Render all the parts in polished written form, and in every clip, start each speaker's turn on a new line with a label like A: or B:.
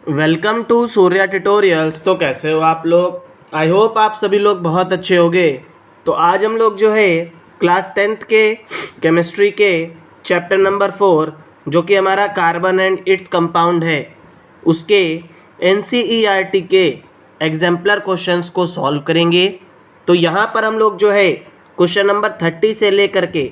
A: Welcome to Surya tutorials. तो कैसे हो आप लोग? आई होप आप सभी लोग बहुत अच्छे होंगे। तो आज हम लोग जो है क्लास 10th के केमिस्ट्री के चैप्टर नंबर 4 जो कि हमारा कार्बन एंड इट्स कंपाउंड है, उसके NCERT के एग्जाम्पलर क्वेश्चंस को सॉल्व करेंगे। तो यहाँ पर हम लोग जो है क्वेश्चन नंबर 30 से लेकर के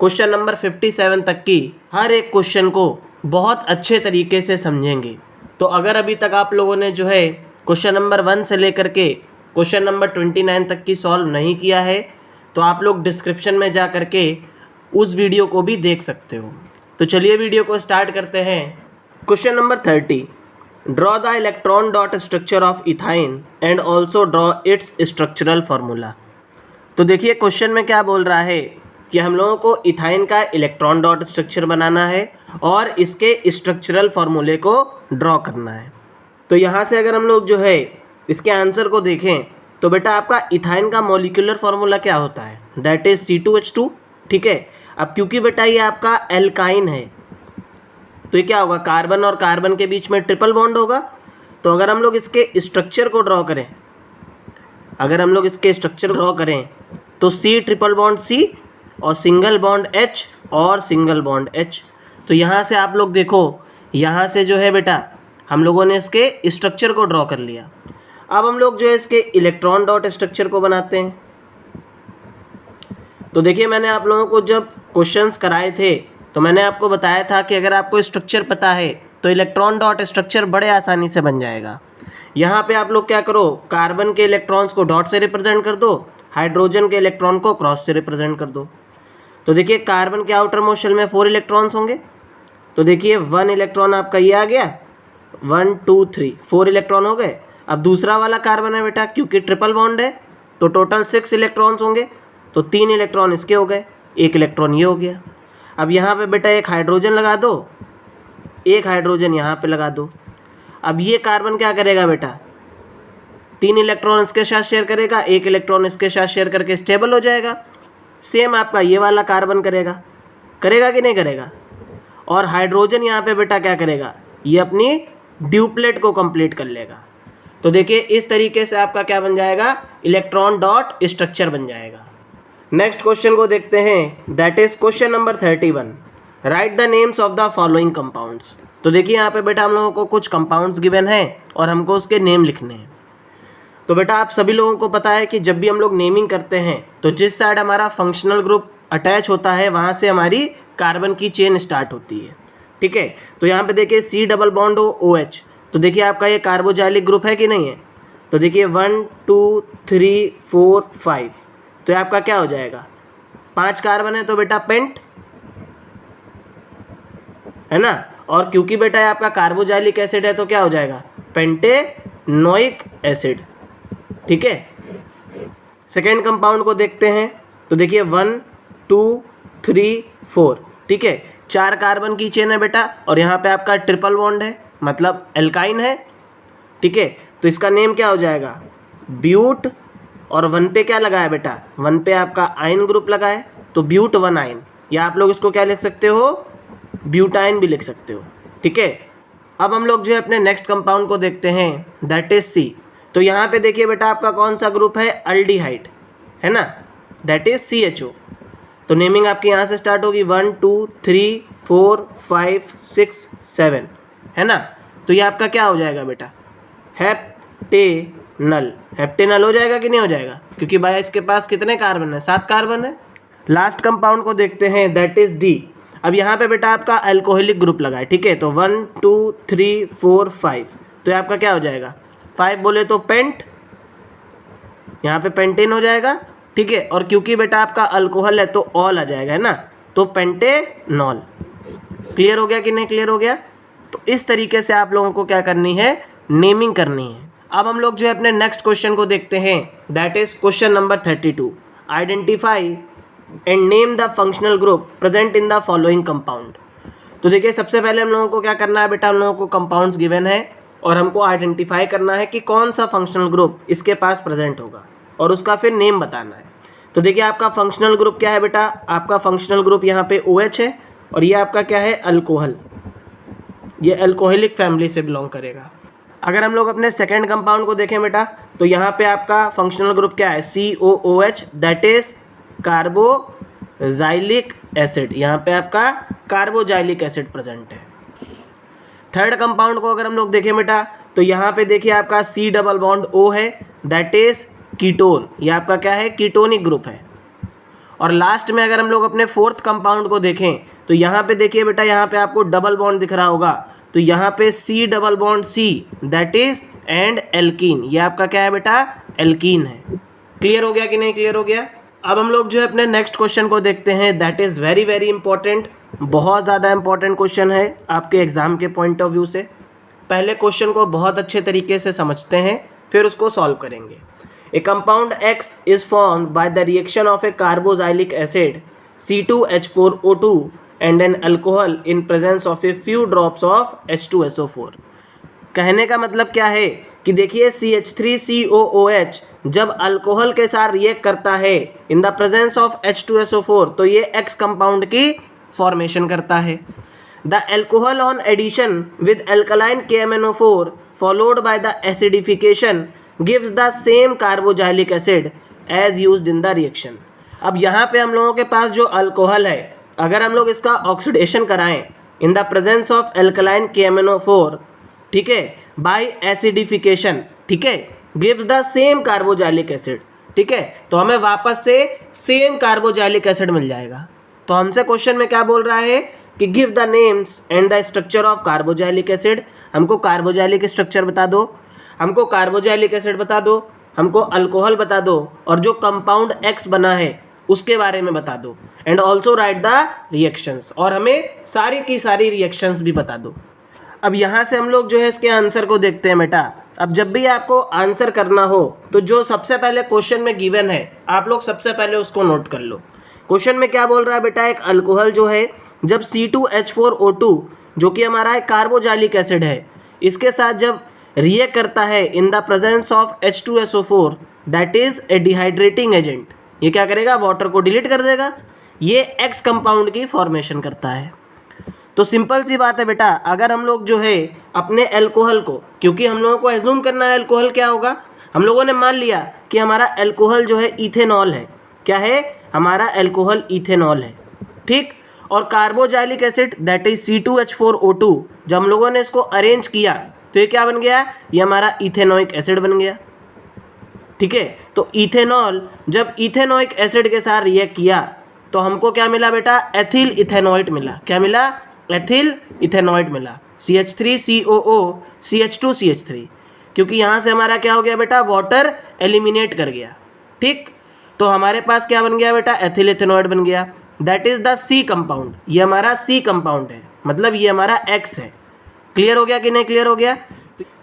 A: क्वेश्चन नंबर 57 तक की हर एक क्वेश्चन को बहुत अच्छे तरीके से समझेंगे। तो अगर अभी तक आप लोगों ने जो है क्वेश्चन नंबर 1 से लेकर के क्वेश्चन नंबर 29 तक की सॉल्व नहीं किया है तो आप लोग डिस्क्रिप्शन में जा कर के उस वीडियो को भी देख सकते हो। तो चलिए वीडियो को स्टार्ट करते हैं। Question number 30, draw the electron dot structure of ethyne and also draw it's structural formula. तो देखिए क्वेश्चन में क्या बोल रहा है कि हम लोगों को इथाइन का इलेक्ट्रॉन डॉट स्ट्रक्चर बनाना है और इसके स्ट्रक्चरल फार्मूले को ड्रॉ करना है। तो यहाँ से अगर हम लोग जो है इसके आंसर को देखें तो बेटा आपका इथाइन का मॉलिक्यूलर फार्मूला क्या होता है, दैट इज C2H2। ठीक है, अब क्योंकि बेटा ये आपका एल्काइन है तो ये क्या होगा, कार्बन और कार्बन के बीच में ट्रिपल बॉन्ड होगा। तो अगर हम लोग इसके स्ट्रक्चर को ड्रॉ करें, तो C ट्रिपल बॉन्ड C और सिंगल बॉन्ड H और सिंगल बॉन्ड H। तो यहाँ से आप लोग देखो, यहाँ से जो है बेटा हम लोगों ने इसके स्ट्रक्चर को ड्रॉ कर लिया। अब हम लोग जो है इसके इलेक्ट्रॉन डॉट स्ट्रक्चर को बनाते हैं। तो देखिए मैंने आप लोगों को जब क्वेश्चंस कराए थे तो मैंने आपको बताया था कि अगर आपको स्ट्रक्चर पता है तो इलेक्ट्रॉन डॉट स्ट्रक्चर बड़े आसानी से बन जाएगा। यहाँ पे आप लोग क्या करो, कार्बन के इलेक्ट्रॉन्स को डॉट से रिप्रेजेंट कर दो, हाइड्रोजन के इलेक्ट्रॉन को क्रॉस से रिप्रेजेंट कर दो। तो देखिए कार्बन के आउटर मोस्ट शेल में 4 इलेक्ट्रॉन्स होंगे। तो देखिए 1 इलेक्ट्रॉन आपका ये आ गया, 1 2 3 4 इलेक्ट्रॉन हो गए। अब दूसरा वाला कार्बन है बेटा, क्योंकि ट्रिपल बॉन्ड है तो टोटल 6 इलेक्ट्रॉन्स होंगे। तो 3 इलेक्ट्रॉन इसके हो गए, 1 इलेक्ट्रॉन ये हो गया। अब यहाँ पे बेटा एक हाइड्रोजन लगा दो, एक हाइड्रोजन यहाँ पे लगा दो। अब ये कार्बन क्या करेगा बेटा, 3 इलेक्ट्रॉन इसके साथ शेयर करेगा, 1 इलेक्ट्रॉन इसके साथ शेयर करके स्टेबल हो जाएगा। सेम आपका ये वाला कार्बन करेगा कि नहीं करेगा। और हाइड्रोजन यहाँ पे बेटा क्या करेगा, ये अपनी ड्यूप्लेट को कंप्लीट कर लेगा। तो देखिए इस तरीके से आपका क्या बन जाएगा, इलेक्ट्रॉन डॉट स्ट्रक्चर बन जाएगा। नेक्स्ट क्वेश्चन को देखते हैं, that is question number 31, right the names of the following compounds. तो देखिए यहाँ पे बेटा हम लोगों को कुछ कंपाउंड्स गिवन हैं और हमको उसके नेम लिखने हैं। तो बेटा आप सभी लोगों को पता है कि जब भी हम लोग नेमिंग करते हैं तो जिस साइड हमारा फंक्शनल ग्रुप अटैच होता है वहाँ से हमारी कार्बन की चेन स्टार्ट होती है। ठीक है, तो यहाँ पे देखिए C डबल बॉन्ड OH, तो देखिए आपका ये कार्बोजाइलिक ग्रुप है कि नहीं है। तो देखिए 1 2 3 4 5, तो ये आपका क्या हो जाएगा, 5 कार्बन है तो बेटा पेंट है ना। और क्योंकि बेटा ये आपका कार्बोजाइलिक एसिड है तो क्या हो जाएगा, पेंटेनोइक एसिड। ठीक है, सेकेंड कंपाउंड को देखते हैं। तो देखिए 1 2 3 4, ठीक है, 4 कार्बन की चेन है बेटा और यहाँ पे आपका ट्रिपल बॉन्ड है, मतलब एल्काइन है। ठीक है, तो इसका नेम क्या हो जाएगा, ब्यूट। और 1 पे क्या लगा है बेटा, 1 पे आपका आयन ग्रुप लगा है तो ब्यूट 1 आयन, या आप लोग इसको क्या लिख सकते हो, ब्यूटाइन भी लिख सकते हो। ठीक है, अब हम लोग जो है अपने नेक्स्ट कंपाउंड को देखते हैं, दैट इज C। तो यहाँ पे देखिए बेटा आपका कौन सा ग्रुप है, अल्डिहाइड है ना, दैट इज CHO। तो नेमिंग आपकी यहाँ से स्टार्ट होगी 1 2 3 4 5 6 7 है ना। तो ये आपका क्या हो जाएगा बेटा, हेप्टेनल। हेप्टेनल हो जाएगा कि नहीं हो जाएगा, क्योंकि भाई इसके पास कितने कार्बन है, 7 कार्बन है। लास्ट कंपाउंड को देखते हैं, दैट इज D। अब यहाँ पे बेटा आपका अल्कोहलिक ग्रुप लगा है। ठीक है, तो 1 2 3 4 5, तो ये आपका क्या हो जाएगा, 5 बोले तो पेंट, यहाँ पे पेंटेन हो जाएगा। ठीक है, और क्योंकि बेटा आपका अल्कोहल है तो ऑल आ जाएगा है ना, तो पेंटेनॉल। क्लियर हो गया कि नहीं क्लियर हो गया। तो इस तरीके से आप लोगों को क्या करनी है, नेमिंग करनी है। अब हम लोग जो है अपने नेक्स्ट क्वेश्चन को देखते हैं, that is question number 32, identify and name the functional group present in the following compound. तो देखिए सबसे पहले हम लोगों को क्या करना है बेटा, हम लोगों को कंपाउंड्स गिवन है और हमको आइडेंटिफाई करना है कि कौन सा फंक्शनल ग्रुप इसके पास प्रेजेंट होगा और उसका फिर नेम बताना है। तो देखिए आपका फंक्शनल ग्रुप क्या है बेटा, आपका फंक्शनल ग्रुप यहाँ पे OH है और ये आपका क्या है, अल्कोहल। ये अल्कोहलिक फैमिली से बिलोंग करेगा। अगर हम लोग अपने सेकेंड कंपाउंड को देखें बेटा, तो यहाँ पे आपका फंक्शनल ग्रुप क्या है, COOH, that is carboxylic acid. यहाँ पे आपका कार्बोजाइलिक एसिड प्रेजेंट है। थर्ड कंपाउंड को अगर हम लोग देखें बेटा, तो यहाँ पे देखिए आपका C डबल बॉन्ड O है, दैट इज कीटोन। ये आपका क्या है, कीटोनिक ग्रुप है। और लास्ट में अगर हम लोग अपने फोर्थ कंपाउंड को देखें, तो यहाँ पे देखिए बेटा, यहाँ पे आपको डबल बॉन्ड दिख रहा होगा, तो यहाँ पे C double bond C, that is and alkene. ये आपका क्या है बेटा, एल्कीन है। क्लियर हो गया कि नहीं क्लियर हो गया? अब हम लोग जो है अपने नेक्स्ट क्वेश्चन को देखते हैं, that is very very important, बहुत ज़्यादा इंपॉर्टेंट क्वेश्चन है आपके एग्जाम के पॉइंट ऑफ व्यू से। पहले क्वेश्चन को बहुत अच्छे तरीके से समझते हैं, फिर उसको सॉल्व करेंगे। ए compound X is formed by the reaction of A carboxylic acid C2H4O2 and an alcohol in presence of a few drops of H2SO4। कहने का मतलब क्या है कि देखिए CH3COOH जब अल्कोहल के साथ रिएक्ट करता है in the presence of H2SO4, तो ये X कंपाउंड की फॉर्मेशन करता है। The alcohol on addition with alkaline KMnO4 followed by the acidification gives the same carboxylic acid as used in the reaction. अब यहाँ पे हम लोगों के पास जो अल्कोहल है, अगर हम लोग इसका ऑक्सीडेशन कराएं in the presence of alkaline KMnO4, ठीक है, बाय एसिडिफिकेशन, ठीक है, gives the same carboxylic acid, ठीक है, तो हमें वापस से सेम कार्बोजाइलिक एसिड मिल जाएगा। तो हमसे क्वेश्चन में क्या बोल रहा है कि give the names and the structure of carboxylic acid. हमको कार्बोजाइलिक स्ट्रक्चर बता दो, हमको कार्बोजाइलिक एसिड बता दो, हमको अल्कोहल बता दो, और जो कंपाउंड X बना है उसके बारे में बता दो, and also right the reactions, और हमें सारी की सारी रिएक्शंस भी बता दो। अब यहाँ से हम लोग जो है इसके आंसर को देखते हैं बेटा। अब जब भी आपको आंसर करना हो, तो जो सबसे पहले क्वेश्चन में गिवन है, आप लोग सबसे पहले उसको नोट कर लो। क्वेश्चन में क्या बोल रहा है बेटा, एक अल्कोहल जो है जब C2H4O2 जो कि हमारा एक कार्बोजाइलिक एसिड है, इसके साथ जब रिएक्ट करता है in the presence of H2SO4, that is a dehydrating agent, ये क्या करेगा, वाटर को डिलीट कर देगा। ये X कंपाउंड की फॉर्मेशन करता है। तो सिंपल सी बात है बेटा, अगर हम लोग जो है अपने अल्कोहल को, क्योंकि हम लोगों को एज्यूम करना है अल्कोहल क्या होगा, हम लोगों ने मान लिया कि हमारा अल्कोहल जो है इथेनॉल है। क्या है, हमारा अल्कोहल इथेनॉल है, ठीक। और carboxylic acid that is C2H4O2, जब हम लोगों ने इसको अरेंज किया तो ये क्या बन गया, ये हमारा इथेनोइक एसिड बन गया, ठीक है। तो इथेनॉल जब इथेनोइक एसिड के साथ रिएक्ट किया तो हमको क्या मिला बेटा, एथिल इथेनॉइट मिला। क्या मिला, एथिल इथेनॉइट मिला। CH3COO CH2CH3, क्योंकि यहाँ से हमारा क्या हो गया बेटा, वाटर एलिमिनेट कर गया, ठीक। तो हमारे पास क्या बन गया बेटा, एथिल इथेनॉइड बन गया, that is the C compound. ये हमारा C कंपाउंड है, मतलब ये हमारा X है। क्लियर हो गया कि नहीं क्लियर हो गया?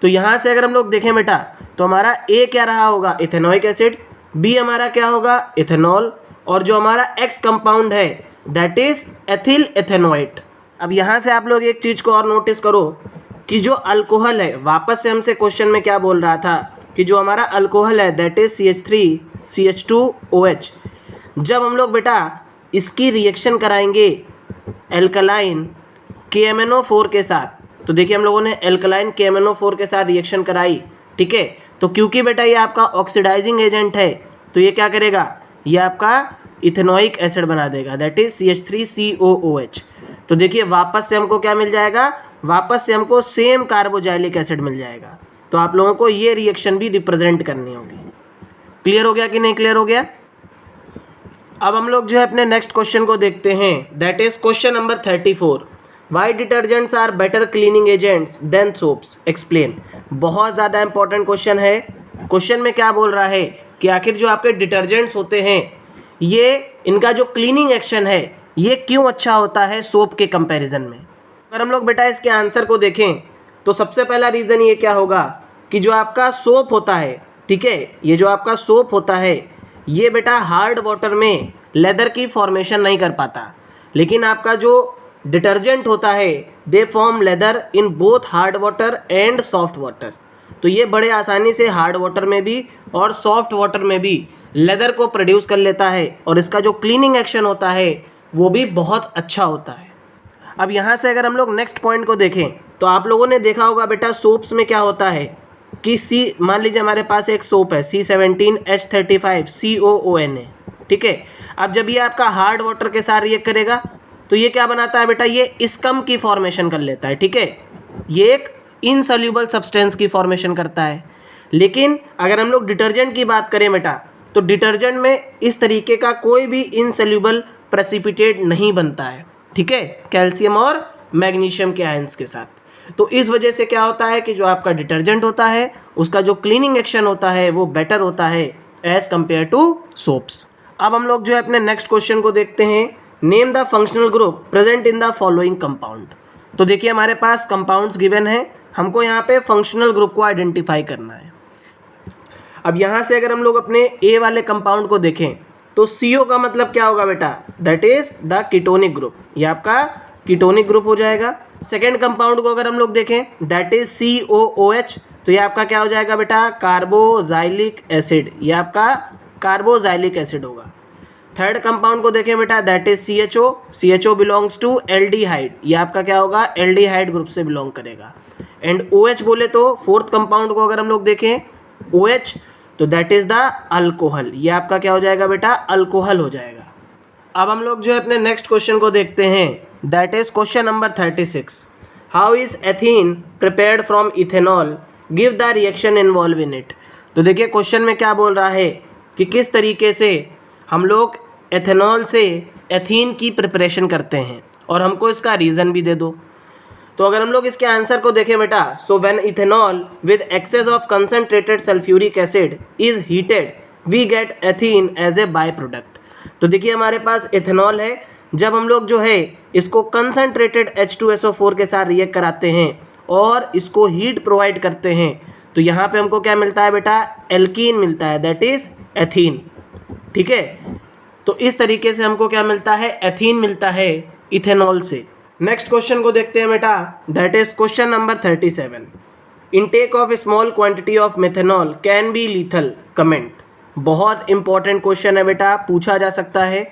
A: तो यहाँ से अगर हम लोग देखें बेटा, तो हमारा A क्या रहा होगा, इथेनोइक एसिड, B हमारा क्या होगा, इथेनॉल, और जो हमारा X कंपाउंड है दैट इज एथिल इथेनॉइट। अब यहाँ से आप लोग एक चीज़ को और नोटिस करो कि जो अल्कोहल है, वापस से हमसे क्वेश्चन में क्या बोल रहा था कि जो हमारा अल्कोहल है दैट इज CH3CH2OH, जब हम लोग बेटा इसकी रिएक्शन कराएंगे एल्कलाइन KMnO4 के साथ, तो देखिए हम लोगों ने एल्कलाइन KMnO4 के साथ रिएक्शन कराई, ठीक है। तो क्योंकि बेटा ये आपका ऑक्सीडाइजिंग एजेंट है, तो ये क्या करेगा, ये आपका इथेनोइक एसिड बना देगा, दैट इज CH3COOH। तो देखिए वापस से हमको क्या मिल जाएगा, वापस से हमको सेम कार्बोजाइलिक एसिड मिल जाएगा। तो आप लोगों को ये रिएक्शन भी रिप्रेजेंट करनी होगी। क्लियर हो गया कि नहीं क्लियर हो गया? अब हम लोग जो है अपने नेक्स्ट क्वेश्चन को देखते हैं, that is question number 34। Why detergents are better cleaning agents than soaps, explain. बहुत ज़्यादा इंपॉर्टेंट क्वेश्चन है। क्वेश्चन में क्या बोल रहा है कि आखिर जो आपके डिटर्जेंट्स होते हैं, ये इनका जो क्लीनिंग एक्शन है ये क्यों अच्छा होता है सोप के कंपैरिजन में। अगर हम लोग बेटा इसके आंसर को देखें तो सबसे पहला रीज़न ये क्या होगा कि जो आपका सोप होता है, ठीक है, ये जो आपका सोप होता है ये बेटा हार्ड वाटर में लेदर की फॉर्मेशन नहीं कर पाता, लेकिन आपका जो डिटर्जेंट होता है they form lather in both hard water and soft water. तो ये बड़े आसानी से हार्ड वाटर में भी और सॉफ्ट वाटर में भी लेदर को प्रोड्यूस कर लेता है, और इसका जो क्लीनिंग एक्शन होता है वो भी बहुत अच्छा होता है। अब यहाँ से अगर हम लोग नेक्स्ट पॉइंट को देखें तो आप लोगों ने देखा होगा बेटा सोप्स में क्या होता है कि सी, मान लीजिए हमारे पास एक सोप है C17H35COONA, ठीक है। अब जब ये आपका हार्ड वाटर के साथ रिएक्ट करेगा तो ये क्या बनाता है बेटा, ये स्कम की फॉर्मेशन कर लेता है, ठीक है। ये एक इनसॉल्यूबल सब्सटेंस की फॉर्मेशन करता है। लेकिन अगर हम लोग डिटर्जेंट की बात करें बेटा, तो डिटर्जेंट में इस तरीके का कोई भी इनसॉल्यूबल प्रेसिपिटेट नहीं बनता है, ठीक है, कैल्शियम और मैग्नीशियम के आयंस के साथ। तो इस वजह से क्या होता है कि जो आपका डिटर्जेंट होता है उसका जो क्लीनिंग एक्शन होता है वो बेटर होता है एज कंपेयर टू सोप्स। अब हम लोग जो है अपने नेक्स्ट क्वेश्चन को देखते हैं। Name the functional group present in the following compound. तो देखिए हमारे पास कंपाउंड्स गिवन है, हमको यहाँ पे फंक्शनल ग्रुप को आइडेंटिफाई करना है। अब यहाँ से अगर हम लोग अपने ए वाले कंपाउंड को देखें तो CO का मतलब क्या होगा बेटा, that is the ketonic group, ये आपका कीटोनिक ग्रुप हो जाएगा। सेकेंड कंपाउंड को अगर हम लोग देखें दैट इज COOH, तो ये आपका क्या हो जाएगा बेटा, कार्बोजाइलिक एसिड, ये आपका कार्बोजाइलिक एसिड होगा। थर्ड कंपाउंड को देखें बेटा that is CHO belongs to aldehyde, ये आपका क्या होगा, एल्डिहाइड ग्रुप से बिलोंग करेगा। एंड OH बोले तो फोर्थ कंपाउंड को अगर हम लोग देखें OH, तो दैट इज द अल्कोहल, ये आपका क्या हो जाएगा बेटा, अल्कोहल हो जाएगा। अब हम लोग जो है अपने नेक्स्ट क्वेश्चन को देखते हैं, that is question number 36। How is ethene prepared from ethanol, give the reaction involve in it. तो देखिए क्वेश्चन में क्या बोल रहा है कि किस तरीके से हम लोग एथेनॉल से एथीन की प्रिपरेशन करते हैं और हमको इसका रीज़न भी दे दो। तो अगर हम लोग इसके आंसर को देखें बेटा, so when ethanol with excess of concentrated sulphuric acid is heated we get ethene as a by product. तो देखिए हमारे पास इथेनॉल है, जब हम लोग जो है इसको कंसंट्रेटेड H2SO4 के साथ रिएक्ट कराते हैं और इसको हीट प्रोवाइड करते हैं तो यहाँ पे हमको क्या मिलता है बेटा, एल्कीन मिलता है, दैट इज एथीन, ठीक है। तो इस तरीके से हमको क्या मिलता है, एथीन मिलता है इथेनॉल से। नेक्स्ट क्वेश्चन को देखते हैं बेटा, that is question number 37। Intake of small quantity of methanol can be lethal, comment. बहुत इंपॉर्टेंट क्वेश्चन है बेटा, पूछा जा सकता है।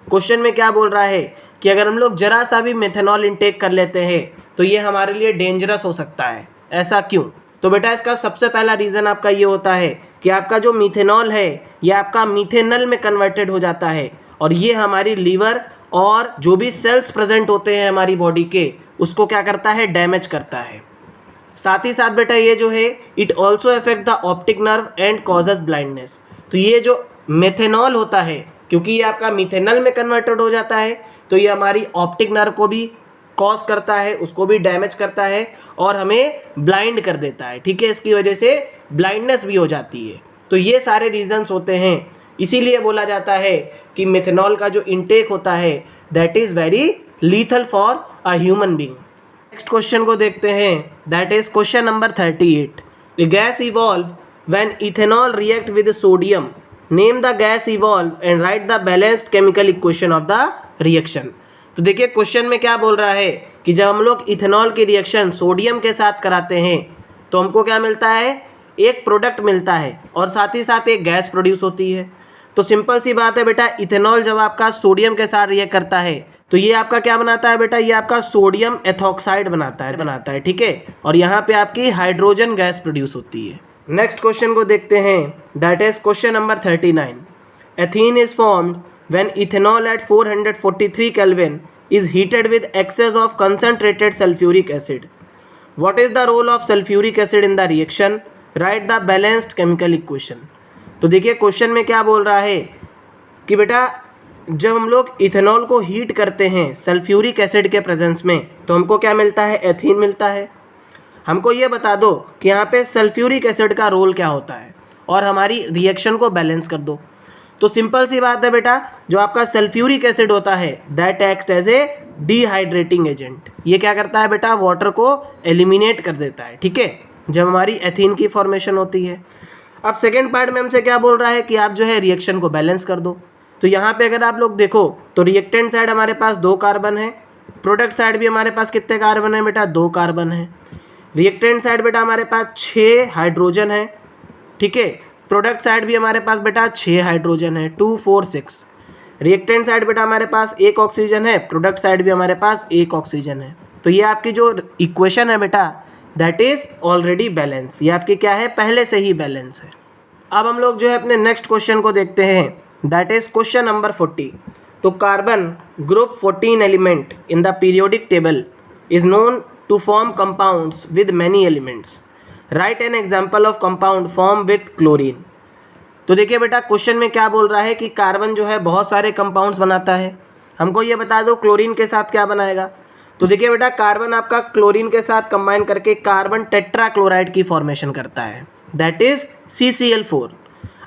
A: क्वेश्चन में क्या बोल रहा है कि अगर हम लोग जरा सा भी मेथेनॉल इनटेक कर लेते हैं तो ये हमारे लिए डेंजरस हो सकता है, ऐसा क्यों। तो बेटा इसका सबसे पहला रीज़न आपका ये होता है कि आपका जो मीथेनॉल है ये आपका मीथेनल में कन्वर्टेड हो जाता है और ये हमारी लीवर और जो भी सेल्स प्रेजेंट होते हैं हमारी बॉडी के उसको क्या करता है, डैमेज करता है। साथ ही साथ बेटा ये जो है it also affect the optic nerve and causes blindness. तो ये जो मेथेनॉल होता है क्योंकि ये आपका मीथेनल में कन्वर्टेड हो जाता है तो ये हमारी ऑप्टिक नर्व को भी कॉज करता है, उसको भी डैमेज करता है और हमें ब्लाइंड कर देता है, ठीक है। इसकी वजह से ब्लाइंडनेस भी हो जाती है। तो ये सारे रीजंस होते हैं, इसीलिए बोला जाता है कि मेथेनॉल का जो इनटेक होता है that is very lethal for a human being. Next question को देखते हैं, that is question number 38। A gas evolve when ethanol react with sodium, name the gas evolve and write the balanced chemical equation of the reaction. तो देखिए question में क्या बोल रहा है कि जब हम लोग इथेनॉल की रिएक्शन सोडियम के साथ कराते हैं तो हमको क्या मिलता है, एक प्रोडक्ट मिलता है और साथ ही साथ एक गैस प्रोड्यूस होती है। तो सिंपल सी बात है बेटा, इथेनॉल जब आपका सोडियम के साथ रिएक्ट करता है तो ये आपका क्या बनाता है बेटा, ये आपका सोडियम एथॉक्साइड बनाता है, ठीक है। और यहाँ पे आपकी हाइड्रोजन गैस प्रोड्यूस होती है। नेक्स्ट क्वेश्चन को देखते हैं, that is question number 39। Ethene is formed when ethanol at 443 Kelvin is heated with excess of concentrated sulfuric acid. What is the role of sulfuric acid in the reaction? Write the balanced chemical equation. तो देखिए question में क्या बोल रहा है कि बेटा जब हम लोग इथेनॉल को हीट करते हैं सल्फ्यूरिक एसिड के प्रेजेंस में तो हमको क्या मिलता है, एथीन मिलता है। हमको ये बता दो कि यहाँ पे सल्फ्यूरिक एसिड का रोल क्या होता है और हमारी रिएक्शन को बैलेंस कर दो। तो सिंपल सी बात है बेटा, जो आपका सल्फ्यूरिक एसिड होता है that act as a dehydrating agent. ये क्या करता है बेटा, वाटर को एलिमिनेट कर देता है, ठीक है, जब हमारी एथीन की फॉर्मेशन होती है। अब सेकेंड पार्ट में हमसे क्या बोल रहा है कि आप जो है रिएक्शन को बैलेंस कर दो। तो यहाँ पे अगर आप लोग देखो तो रिएक्टेंट साइड हमारे पास 2 कार्बन है, प्रोडक्ट साइड भी हमारे पास कितने कार्बन है बेटा, 2 कार्बन है। रिएक्टेंट साइड बेटा हमारे पास 6 हाइड्रोजन है, ठीक है। प्रोडक्ट साइड भी हमारे पास बेटा 6 हाइड्रोजन है, 2 4 6। रिएक्टेंट साइड बेटा हमारे पास 1 ऑक्सीजन है, प्रोडक्ट साइड भी हमारे पास 1 ऑक्सीजन है। तो ये आपकी जो इक्वेशन है बेटा दैट इज़ ऑलरेडी बैलेंस, ये आपकी क्या है, पहले से ही बैलेंस है। अब हम लोग जो है अपने नेक्स्ट क्वेश्चन को देखते हैं, दैट इज़ क्वेश्चन नंबर 40। तो carbon group 14 element in the periodic table is known to form compounds with many elements, right an example of compound form with chlorine. तो देखिए बेटा क्वेश्चन में क्या बोल रहा है कि कार्बन जो है बहुत सारे कंपाउंड्स बनाता है, हमको ये बता दो क्लोरीन के साथ क्या बनाएगा। तो देखिए बेटा कार्बन आपका क्लोरीन के साथ कंबाइन करके कार्बन टेट्राक्लोराइड की फॉर्मेशन करता है, दैट इज CCl4।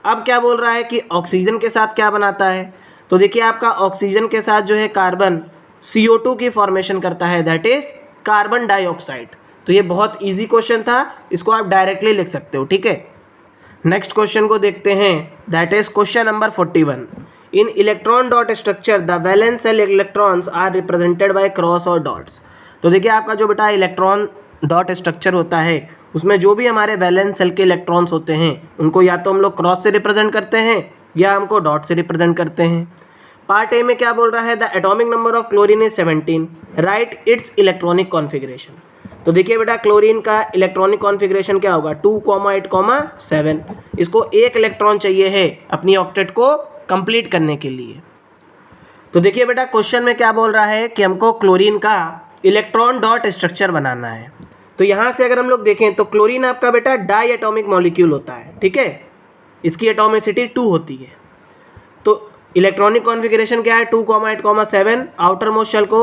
A: अब क्या बोल रहा है कि ऑक्सीजन के साथ क्या बनाता है। तो देखिए आपका ऑक्सीजन के साथ जो है कार्बन CO2 की फॉर्मेशन करता है, दैट इज कार्बन डाइऑक्साइड। तो ये बहुत इजी क्वेश्चन था, इसको आप डायरेक्टली लिख सकते हो, ठीक है। नेक्स्ट क्वेश्चन को देखते हैं, that is question number 41। In electron dot structure the valence shell electrons are represented by cross और डॉट्स। तो देखिए आपका जो बेटा इलेक्ट्रॉन डॉट स्ट्रक्चर होता है उसमें जो भी हमारे वैलेंस सेल के इलेक्ट्रॉन्स होते हैं उनको या तो हम लोग क्रॉस से रिप्रेजेंट करते हैं या हमको डॉट से रिप्रेजेंट करते हैं। पार्ट ए में क्या बोल रहा है, the atomic number of chlorine is 17, right it's electronic configuration. तो देखिए बेटा क्लोरीन का इलेक्ट्रॉनिक कॉन्फिगरेशन क्या होगा, 2,8,7। इसको एक इलेक्ट्रॉन चाहिए है अपनी ऑक्टेट को कंप्लीट करने के लिए। तो देखिए बेटा क्वेश्चन में क्या बोल रहा है कि हमको क्लोरीन का इलेक्ट्रॉन डॉट स्ट्रक्चर बनाना है। तो यहाँ से अगर हम लोग देखें तो क्लोरीन आपका बेटा डाई एटॉमिक मॉलिक्यूल होता है, ठीक है, इसकी एटॉमिसिटी 2 होती है। तो इलेक्ट्रॉनिक कॉन्फिगरेशन क्या है, 2,8,7। आउटर मोस्ट शेल को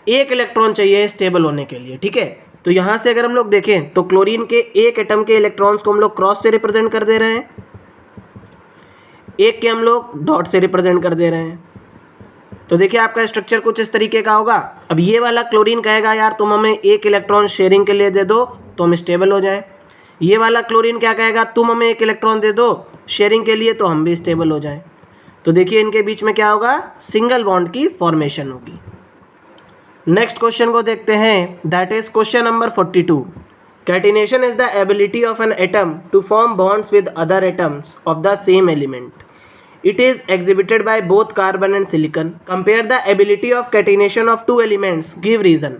A: एक इलेक्ट्रॉन चाहिए स्टेबल होने के लिए, ठीक है। तो यहाँ से अगर हम लोग देखें तो क्लोरीन के एक एटम के इलेक्ट्रॉन्स को हम लोग क्रॉस से रिप्रेजेंट कर दे रहे हैं, एक के हम लोग डॉट से रिप्रेजेंट कर दे रहे हैं। तो देखिए आपका स्ट्रक्चर कुछ इस तरीके का होगा। अब ये वाला क्लोरीन कहेगा यार तुम हमें एक इलेक्ट्रॉन शेयरिंग के लिए दे दो तो हम स्टेबल हो जाएं। ये वाला क्लोरीन क्या कहेगा, तुम हमें एक इलेक्ट्रॉन दे दो शेयरिंग के लिए तो हम भी स्टेबल हो जाएं। तो देखिए इनके बीच में क्या होगा, सिंगल बॉन्ड की फॉर्मेशन होगी। नेक्स्ट क्वेश्चन को देखते हैं, that is question number 42। Catenation is the ability of an atom to form bonds with other atoms of the same element. It is exhibited by both carbon and silicon. Compare the ability of catenation of two elements. Give reason.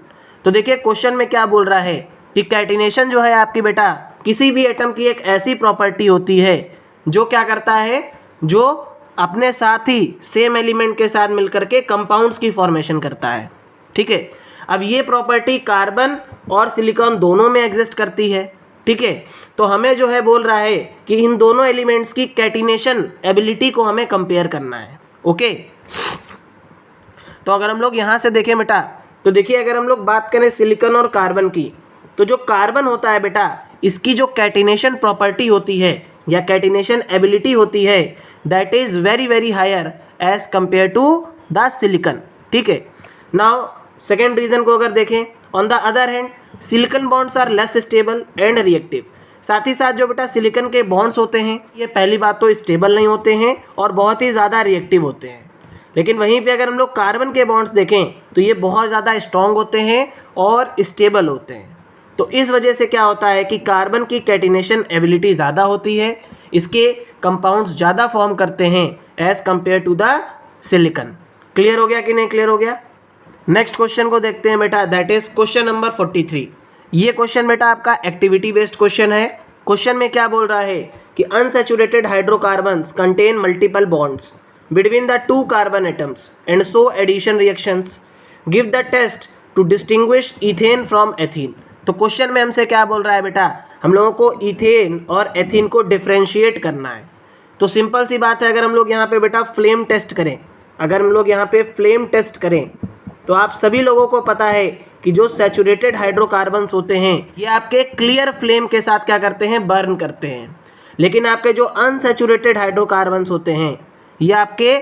A: तो देखिए question में क्या बोल रहा है कि catenation जो है आपकी बेटा किसी भी एटम की एक ऐसी प्रॉपर्टी होती है जो क्या करता है, जो अपने साथ ही सेम एलिमेंट के साथ मिलकर के कंपाउंड्स की फॉर्मेशन करता है, ठीक है। अब ये प्रॉपर्टी कार्बन और सिलिकॉन दोनों में एग्जिस्ट करती है, ठीक है। तो हमें जो है बोल रहा है कि इन दोनों एलिमेंट्स की कैटिनेशन एबिलिटी को हमें कंपेयर करना है, ओके। तो अगर हम लोग यहाँ से देखें बेटा, तो देखिए अगर हम लोग बात करें सिलिकॉन और कार्बन की, तो जो कार्बन होता है बेटा इसकी जो कैटिनेशन प्रॉपर्टी होती है या कैटिनेशन एबिलिटी होती है that is very very higher as compare to the silicon, ठीक है। नाउ सेकेंड रीज़न को अगर देखें, on the other hand silicon bonds are less stable and reactive. साथ ही साथ जो बेटा सिलिकॉन के बॉन्ड्स होते हैं ये पहली बात तो स्टेबल नहीं होते हैं और बहुत ही ज़्यादा रिएक्टिव होते हैं। लेकिन वहीं पे अगर हम लोग कार्बन के बॉन्ड्स देखें तो ये बहुत ज़्यादा स्ट्रॉन्ग होते हैं और स्टेबल होते हैं। तो इस वजह से क्या होता है कि कार्बन की कैटिनेशन एबिलिटी ज़्यादा होती है, इसके कंपाउंड्स ज़्यादा फॉर्म करते हैं as compare to the silicon. Clear हो गया कि नहीं क्लियर हो गया। नेक्स्ट क्वेश्चन को देखते हैं बेटा, दैट इज क्वेश्चन नंबर 43। ये क्वेश्चन बेटा आपका एक्टिविटी बेस्ड क्वेश्चन है। क्वेश्चन में क्या बोल रहा है कि unsaturated hydrocarbons contain multiple bonds between the two carbon atoms and so addition reactions. Give the test to distinguish ethane from ethene. तो क्वेश्चन में हमसे क्या बोल रहा है बेटा, हम लोगों को इथेन और एथीन को डिफ्रेंशिएट करना है। तो सिंपल सी बात है, अगर हम लोग यहाँ पे बेटा फ्लेम टेस्ट करें, अगर हम लोग यहाँ पे फ्लेम टेस्ट करें तो आप सभी लोगों को पता है कि जो सैचुरेटेड हाइड्रोकार्बन्स होते हैं ये आपके क्लियर फ्लेम के साथ क्या करते हैं, बर्न करते हैं। लेकिन आपके जो अनसैचुरेटेड हाइड्रोकार्बन्स होते हैं ये आपके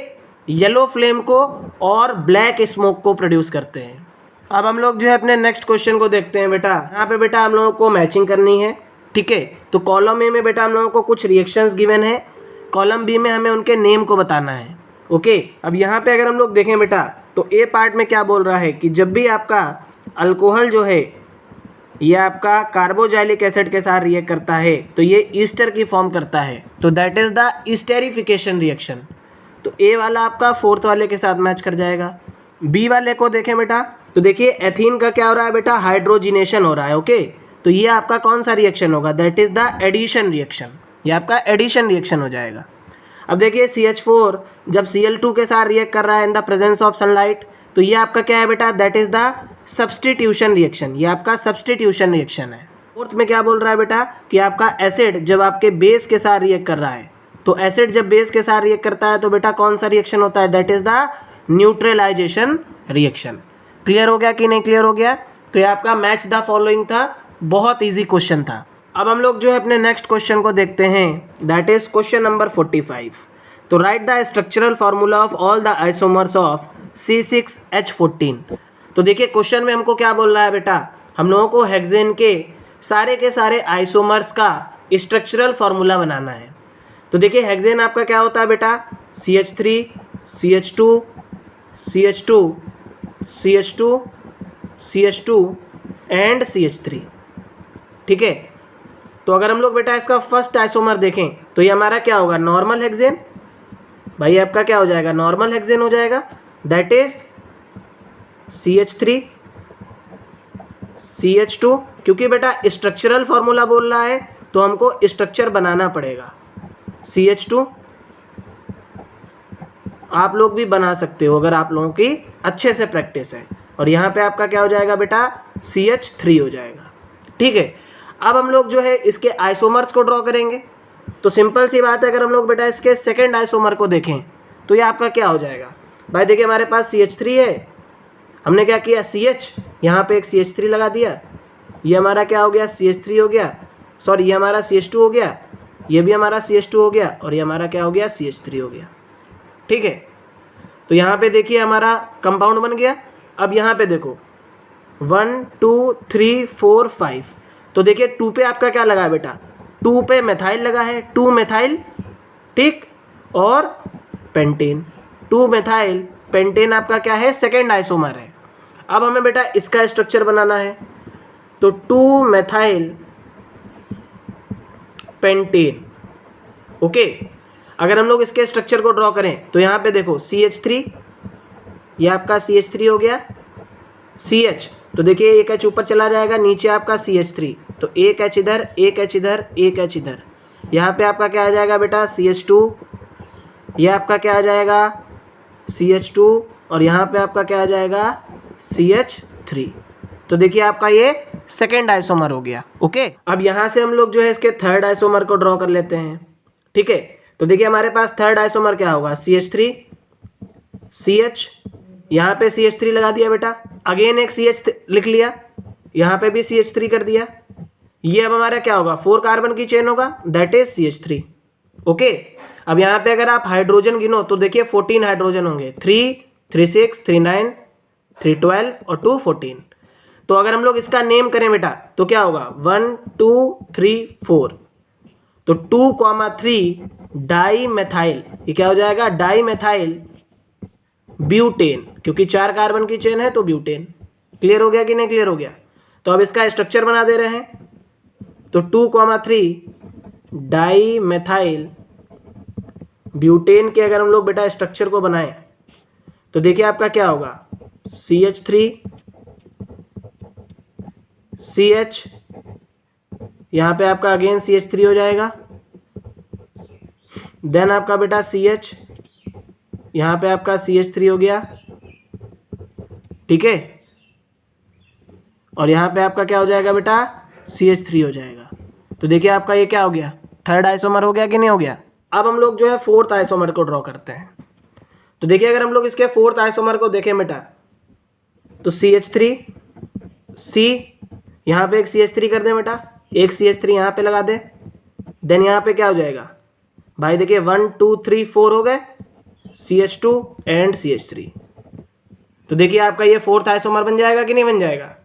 A: येलो फ्लेम को और ब्लैक स्मोक को प्रोड्यूस करते हैं। अब हम लोग जो है अपने नेक्स्ट क्वेश्चन को देखते हैं बेटा। यहाँ पे बेटा हम लोगों को मैचिंग करनी है, ठीक है। तो कॉलम ए में बेटा हम लोगों को कुछ रिएक्शंस गिवन है, कॉलम बी में हमें उनके नेम को बताना है, ओके। अब यहाँ पे अगर हम लोग देखें बेटा तो ए पार्ट में क्या बोल रहा है कि जब भी आपका अल्कोहल जो है ये आपका कार्बोजाइलिक एसिड के साथ रिएक्ट करता है तो ये ईस्टर की फॉर्म करता है, तो दैट इज़ द ईस्टेरिफिकेशन रिएक्शन। तो ए वाला आपका फोर्थ वाले के साथ मैच कर जाएगा। बी वाले को देखें बेटा, तो देखिए एथीन का क्या हो रहा है बेटा, हाइड्रोजिनेशन हो रहा है। ओके, तो ये आपका कौन सा रिएक्शन होगा, that is the addition reaction, ये आपका एडिशन रिएक्शन हो जाएगा। अब देखिए CH4 जब Cl2 के साथ रिएक्ट कर रहा है in the presence of sunlight, तो ये आपका क्या है बेटा, that is the substitution reaction, ये आपका सब्सटीट्यूशन रिएक्शन है। फोर्थ में क्या बोल रहा है बेटा कि आपका एसिड जब आपके बेस के साथ रिएक्ट कर रहा है, तो एसिड जब बेस के साथ रिएक्ट करता है तो बेटा कौन सा रिएक्शन होता है, that is the neutralization reaction. Clear हो गया कि नहीं क्लियर हो गया? तो ये आपका मैच द फॉलोइंग था, बहुत ईजी क्वेश्चन था। अब हम लोग जो है अपने नेक्स्ट क्वेश्चन को देखते हैं, दैट इज क्वेश्चन नंबर 45। तो right the structural formula of all the isomers of C6H14। तो देखिए क्वेश्चन में हमको क्या बोल रहा है बेटा, हम लोगों को हेक्सेन के सारे आइसोमर्स का स्ट्रक्चरल फार्मूला बनाना है। तो देखिए हेक्सेन आपका क्या होता है बेटा, CH3 CH2 CH2 CH2 CH2 and CH3। ठीक है, तो अगर हम लोग बेटा इसका फर्स्ट आइसोमर देखें तो ये हमारा क्या होगा, नॉर्मल हेक्सेन। भाई आपका क्या हो जाएगा, नॉर्मल हेक्सेन हो जाएगा, दैट इज CH3 CH2। क्योंकि बेटा स्ट्रक्चरल फार्मूला बोल रहा है तो हमको स्ट्रक्चर बनाना पड़ेगा। CH2 आप लोग भी बना सकते हो अगर आप लोगों की अच्छे से प्रैक्टिस है। और यहाँ पे आपका क्या हो जाएगा बेटा, CH3 हो जाएगा। ठीक है, अब हम लोग जो है इसके आइसोमर्स को ड्रॉ करेंगे। तो सिंपल सी बात है, अगर हम लोग बेटा इसके सेकंड आइसोमर को देखें तो ये आपका क्या हो जाएगा। भाई देखिए हमारे पास CH3 है, हमने क्या किया, CH यहाँ पे एक CH3 लगा दिया, ये हमारा क्या हो गया, CH3 हो गया, सॉरी ये हमारा CH2 हो गया, ये भी हमारा CH2 हो गया, और ये हमारा क्या हो गया, CH3 हो गया। ठीक है, तो यहाँ पे देखिए हमारा कंपाउंड बन गया। अब यहाँ पे देखो 1 2 3 4 5, तो देखिए 2 पे आपका क्या लगा है बेटा, 2 पे मेथाइल लगा है, 2 मेथाइल, ठीक, और पेंटेन, 2 मेथाइल पेंटेन आपका क्या है, सेकेंड आइसोमर है। अब हमें बेटा इसका स्ट्रक्चर बनाना है, तो 2 मेथाइल पेंटेन। ओके, अगर हम लोग इसके स्ट्रक्चर को ड्रॉ करें तो यहाँ पे देखो CH3, ये आपका CH3 हो गया, CH, तो देखिए एक H ऊपर चला जाएगा, नीचे आपका CH3, तो एक H इधर, एक H इधर, एक H इधर, यहाँ पे आपका क्या आ जाएगा बेटा, CH2, ये आपका क्या आ जाएगा, CH2, और यहाँ पे आपका क्या आ जाएगा, CH3। तो देखिए आपका ये सेकेंड आइसोमर हो गया। ओके, अब यहाँ से हम लोग जो है इसके थर्ड आइसोमर को ड्रॉ कर लेते हैं। ठीक है, तो देखिए हमारे पास थर्ड आइसोमर क्या होगा, CH3 CH, यहाँ पे CH3 लगा दिया बेटा, अगेन एक CH लिख लिया, यहाँ पे भी CH3 कर दिया, ये अब हमारा क्या होगा, 4 कार्बन की चेन होगा, दैट इज CH3। ओके, अब यहाँ पे अगर आप हाइड्रोजन गिनो तो देखिए 14 हाइड्रोजन होंगे, 3 3 6 3 9 3 12 और 2 14। तो अगर हम लोग इसका नेम करें बेटा तो क्या होगा, 1 2 3 4, तो 2,3 डाई मेथाइल, ये क्या हो जाएगा, डाई मेथाइल ब्यूटेन, क्योंकि 4 कार्बन की चेन है तो ब्यूटेन। क्लियर हो गया कि नहीं क्लियर हो गया? तो अब इसका स्ट्रक्चर बना दे रहे हैं, तो 2,3 डाई मेथाइल ब्यूटेन के अगर हम लोग बेटा स्ट्रक्चर को बनाएं तो देखिए आपका क्या होगा, CH3 CH, यहाँ पे आपका अगेन CH3 हो जाएगा, देन आपका बेटा CH, यहाँ पे आपका CH3 हो गया। ठीक है, और यहाँ पे आपका क्या हो जाएगा बेटा, CH3 हो जाएगा। तो देखिए आपका ये क्या हो गया, थर्ड आइसोमर हो गया कि नहीं हो गया? अब हम लोग जो है फोर्थ आइसोमर को ड्रॉ करते हैं। तो देखिए अगर हम लोग इसके फोर्थ आइसोमर को देखें बेटा तो CH3 C, यहाँ पे एक CH3 कर दें बेटा, एक CH3 यहाँ पे लगा दें, देन यहाँ पे क्या हो जाएगा भाई, देखिए 1 2 3 4 हो गए, CH2 एंड CH3। तो देखिए आपका ये फोर्थ आइसोमर बन जाएगा कि नहीं बन जाएगा?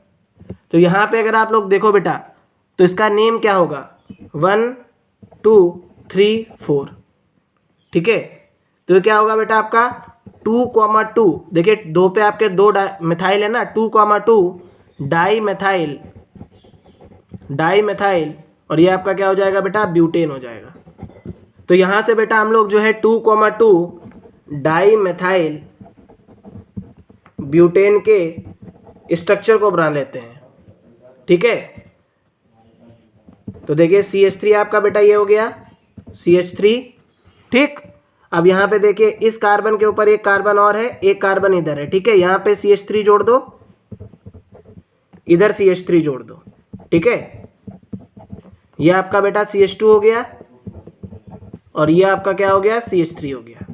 A: तो यहाँ पे अगर आप लोग देखो बेटा तो इसका नेम क्या होगा, 1 2 3 4। ठीक है, तो क्या होगा बेटा आपका 2,2, देखिए 2 पे आपके 2 मिथाइल है ना, 2,2 डाई मेथाइल, और ये आपका क्या हो जाएगा बेटा, ब्यूटेन हो जाएगा। तो यहाँ से बेटा हम लोग जो है 2,2 डाई मेथाइल ब्यूटेन के स्ट्रक्चर को बना लेते हैं। ठीक है, तो देखिए CH3 आपका बेटा ये हो गया CH3। ठीक, अब यहाँ पे देखिए इस कार्बन के ऊपर एक कार्बन और है, एक कार्बन इधर है। ठीक है, यहाँ पे CH3 जोड़ दो, इधर CH3 जोड़ दो। ठीक है, ये आपका बेटा CH2 हो गया और ये आपका क्या हो गया, CH3 हो गया।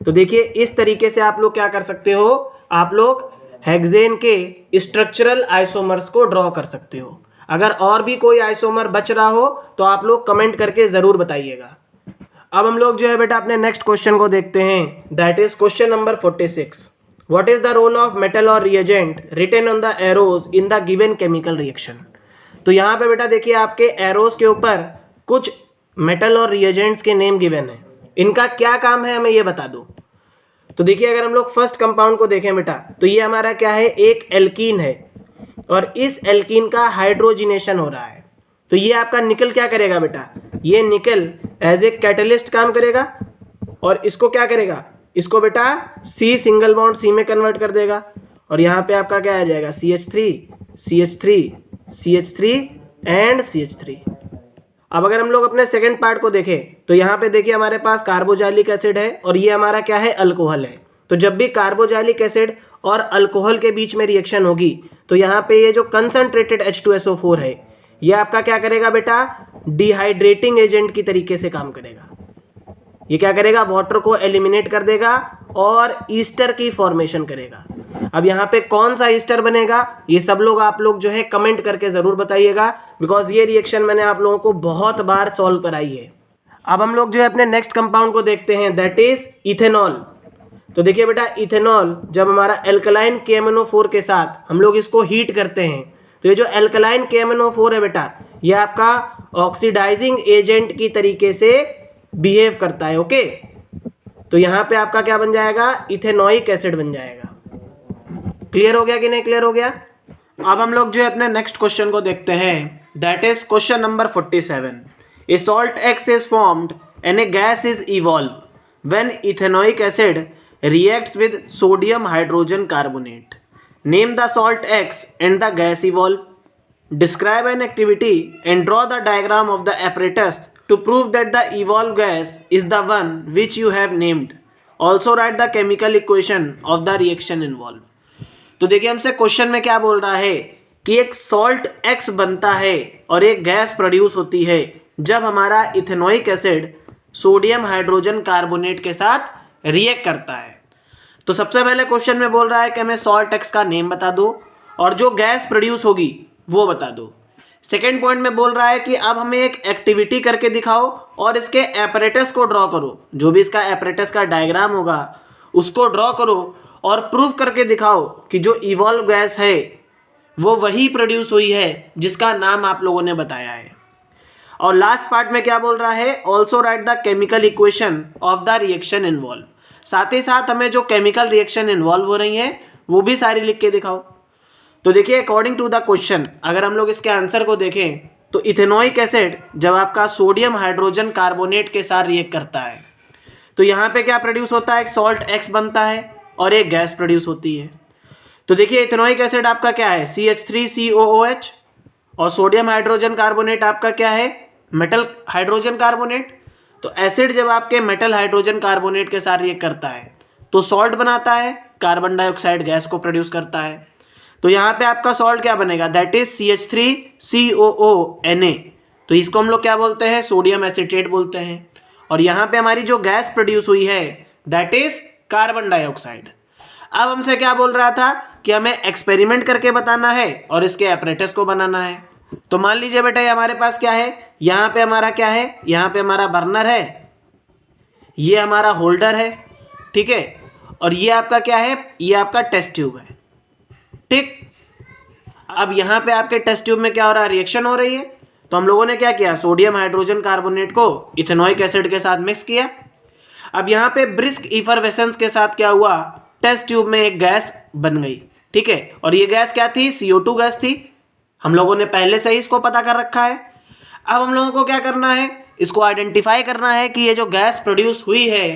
A: तो देखिए इस तरीके से आप लोग क्या कर सकते हो, आप लोग हेक्सेन के स्ट्रक्चरल आइसोमर्स को ड्रॉ कर सकते हो। अगर और भी कोई आइसोमर बच रहा हो तो आप लोग कमेंट करके ज़रूर बताइएगा। अब हम लोग जो है बेटा अपने नेक्स्ट क्वेश्चन को देखते हैं, that is question number 46। What is the role of metal और reagent written on the arrows in the given chemical reaction. तो यहाँ पे बेटा देखिए आपके एरोज के ऊपर कुछ मेटल और रिएजेंट्स के नेम गिवन है, इनका क्या काम है हमें ये बता दो। तो देखिए अगर हम लोग फर्स्ट कंपाउंड को देखें बेटा, तो ये हमारा क्या है, एक एल्कीन है और इस एल्कीन का हाइड्रोजिनेशन हो रहा है। तो ये आपका निकल क्या करेगा बेटा, ये निकल एज ए कैटलिस्ट काम करेगा और इसको क्या करेगा, इसको बेटा C सिंगल बॉन्ड C में कन्वर्ट कर देगा और यहाँ पे आपका क्या आ जाएगा, CH3 CH3 CH3 and CH3। अब अगर हम लोग अपने सेकंड पार्ट को देखें तो यहाँ पे देखिए हमारे पास कार्बोजाइलिक एसिड है और ये हमारा क्या है, अल्कोहल है। तो जब भी कार्बोजाइलिक एसिड और अल्कोहल के बीच में रिएक्शन होगी तो यहाँ पे ये जो कंसंट्रेटेड H2SO4 है ये आपका क्या करेगा बेटा, डिहाइड्रेटिंग एजेंट की तरीके से काम करेगा। ये क्या करेगा, वाटर को एलिमिनेट कर देगा और ईस्टर की फॉर्मेशन करेगा। अब यहाँ पे कौन सा ईस्टर बनेगा ये सब लोग आप लोग जो है कमेंट करके ज़रूर बताइएगा, बिकॉज ये रिएक्शन मैंने आप लोगों को बहुत बार सॉल्व कराई है। अब हम लोग जो है अपने नेक्स्ट कंपाउंड को देखते हैं, दैट इज इथेनॉल। तो देखिए बेटा इथेनॉल जब हमारा एल्कलाइन KMnO4 के साथ हम लोग इसको हीट करते हैं तो ये जो एल्कलाइन KMnO4 है बेटा ये आपका ऑक्सीडाइजिंग एजेंट की तरीके से बिहेव करता है। ओके, तो यहाँ पे आपका क्या बन जाएगा, इथेनोइक एसिड बन जाएगा। क्लियर हो गया कि नहीं क्लियर हो गया। अब हम लोग जो है अपने नेक्स्ट क्वेश्चन को देखते हैं, that is question number 47। A salt X is formed and A gas is evolve when ethanoic acid reacts with sodium hydrogen carbonate. Name the salt X and the gas evolve. Describe an activity and draw the diagram of the apparatus to prove that the evolved gas is the one which you have named. Also write the chemical equation of the reaction involved. तो देखिए हमसे question में क्या बोल रहा है कि एक सॉल्ट X बनता है और एक गैस प्रोड्यूस होती है जब हमारा ethanoic acid sodium hydrogen carbonate के साथ रिएक्ट करता है। तो सबसे पहले क्वेश्चन में बोल रहा है कि हमें सॉल्ट X का नेम बता दो और जो गैस प्रोड्यूस होगी वो बता दो। सेकेंड पॉइंट में बोल रहा है कि अब हमें एक एक्टिविटी करके दिखाओ और इसके एपरेटस को ड्रॉ करो, जो भी इसका एपरेटस का डायग्राम होगा उसको ड्रॉ करो और प्रूफ करके दिखाओ कि जो इवॉल्व गैस है वो वही प्रोड्यूस हुई है जिसका नाम आप लोगों ने बताया है। और लास्ट पार्ट में क्या बोल रहा है, also right the chemical equation of the reaction involve. साथ ही साथ हमें जो केमिकल रिएक्शन इन्वॉल्व हो रही हैं वो भी सारी लिख के दिखाओ। तो देखिए अकॉर्डिंग टू द क्वेश्चन अगर हम लोग इसके आंसर को देखें तो इथेनोइक एसिड जब आपका सोडियम हाइड्रोजन कार्बोनेट के साथ रिएक्ट करता है तो यहाँ पे क्या प्रोड्यूस होता है, एक सॉल्ट X बनता है और एक गैस प्रोड्यूस होती है। तो देखिए इथेनोइक एसिड आपका क्या है, CH3COOH और सोडियम हाइड्रोजन कार्बोनेट आपका क्या है, मेटल हाइड्रोजन कार्बोनेट। तो एसिड जब आपके मेटल हाइड्रोजन कार्बोनेट के साथ रिएक्ट करता है तो सॉल्ट बनाता है, कार्बन डाइऑक्साइड गैस को प्रोड्यूस करता है। तो यहाँ पे आपका सॉल्ट क्या बनेगा, दैट इज CH3COONA। तो इसको हम लोग क्या बोलते हैं, सोडियम एसीटेट बोलते हैं। और यहाँ पे हमारी जो गैस प्रोड्यूस हुई है दैट इज कार्बन डाइऑक्साइड। अब हमसे क्या बोल रहा था कि हमें एक्सपेरिमेंट करके बताना है और इसके एपरेटस को बनाना है। तो मान लीजिए बेटा ये हमारे पास क्या है, यहाँ पे हमारा क्या है, यहाँ पे हमारा बर्नर है, ये हमारा होल्डर है, ठीक है, और ये आपका क्या है, ये आपका टेस्ट ट्यूब है, ठीक। अब यहाँ पे आपके टेस्ट ट्यूब में क्या हो रहा है, रिएक्शन हो रही है। तो हम लोगों ने क्या किया, सोडियम हाइड्रोजन कार्बोनेट को इथेनोइक एसिड के साथ मिक्स किया। अब यहाँ पे ब्रिस्क इफरवेसेंस के साथ क्या हुआ, टेस्ट ट्यूब में एक गैस बन गई, ठीक है, और ये गैस क्या थी, CO2 गैस थी। हम लोगों ने पहले से ही इसको पता कर रखा है। अब हम लोगों को क्या करना है, इसको आइडेंटिफाई करना है कि ये जो गैस प्रोड्यूस हुई है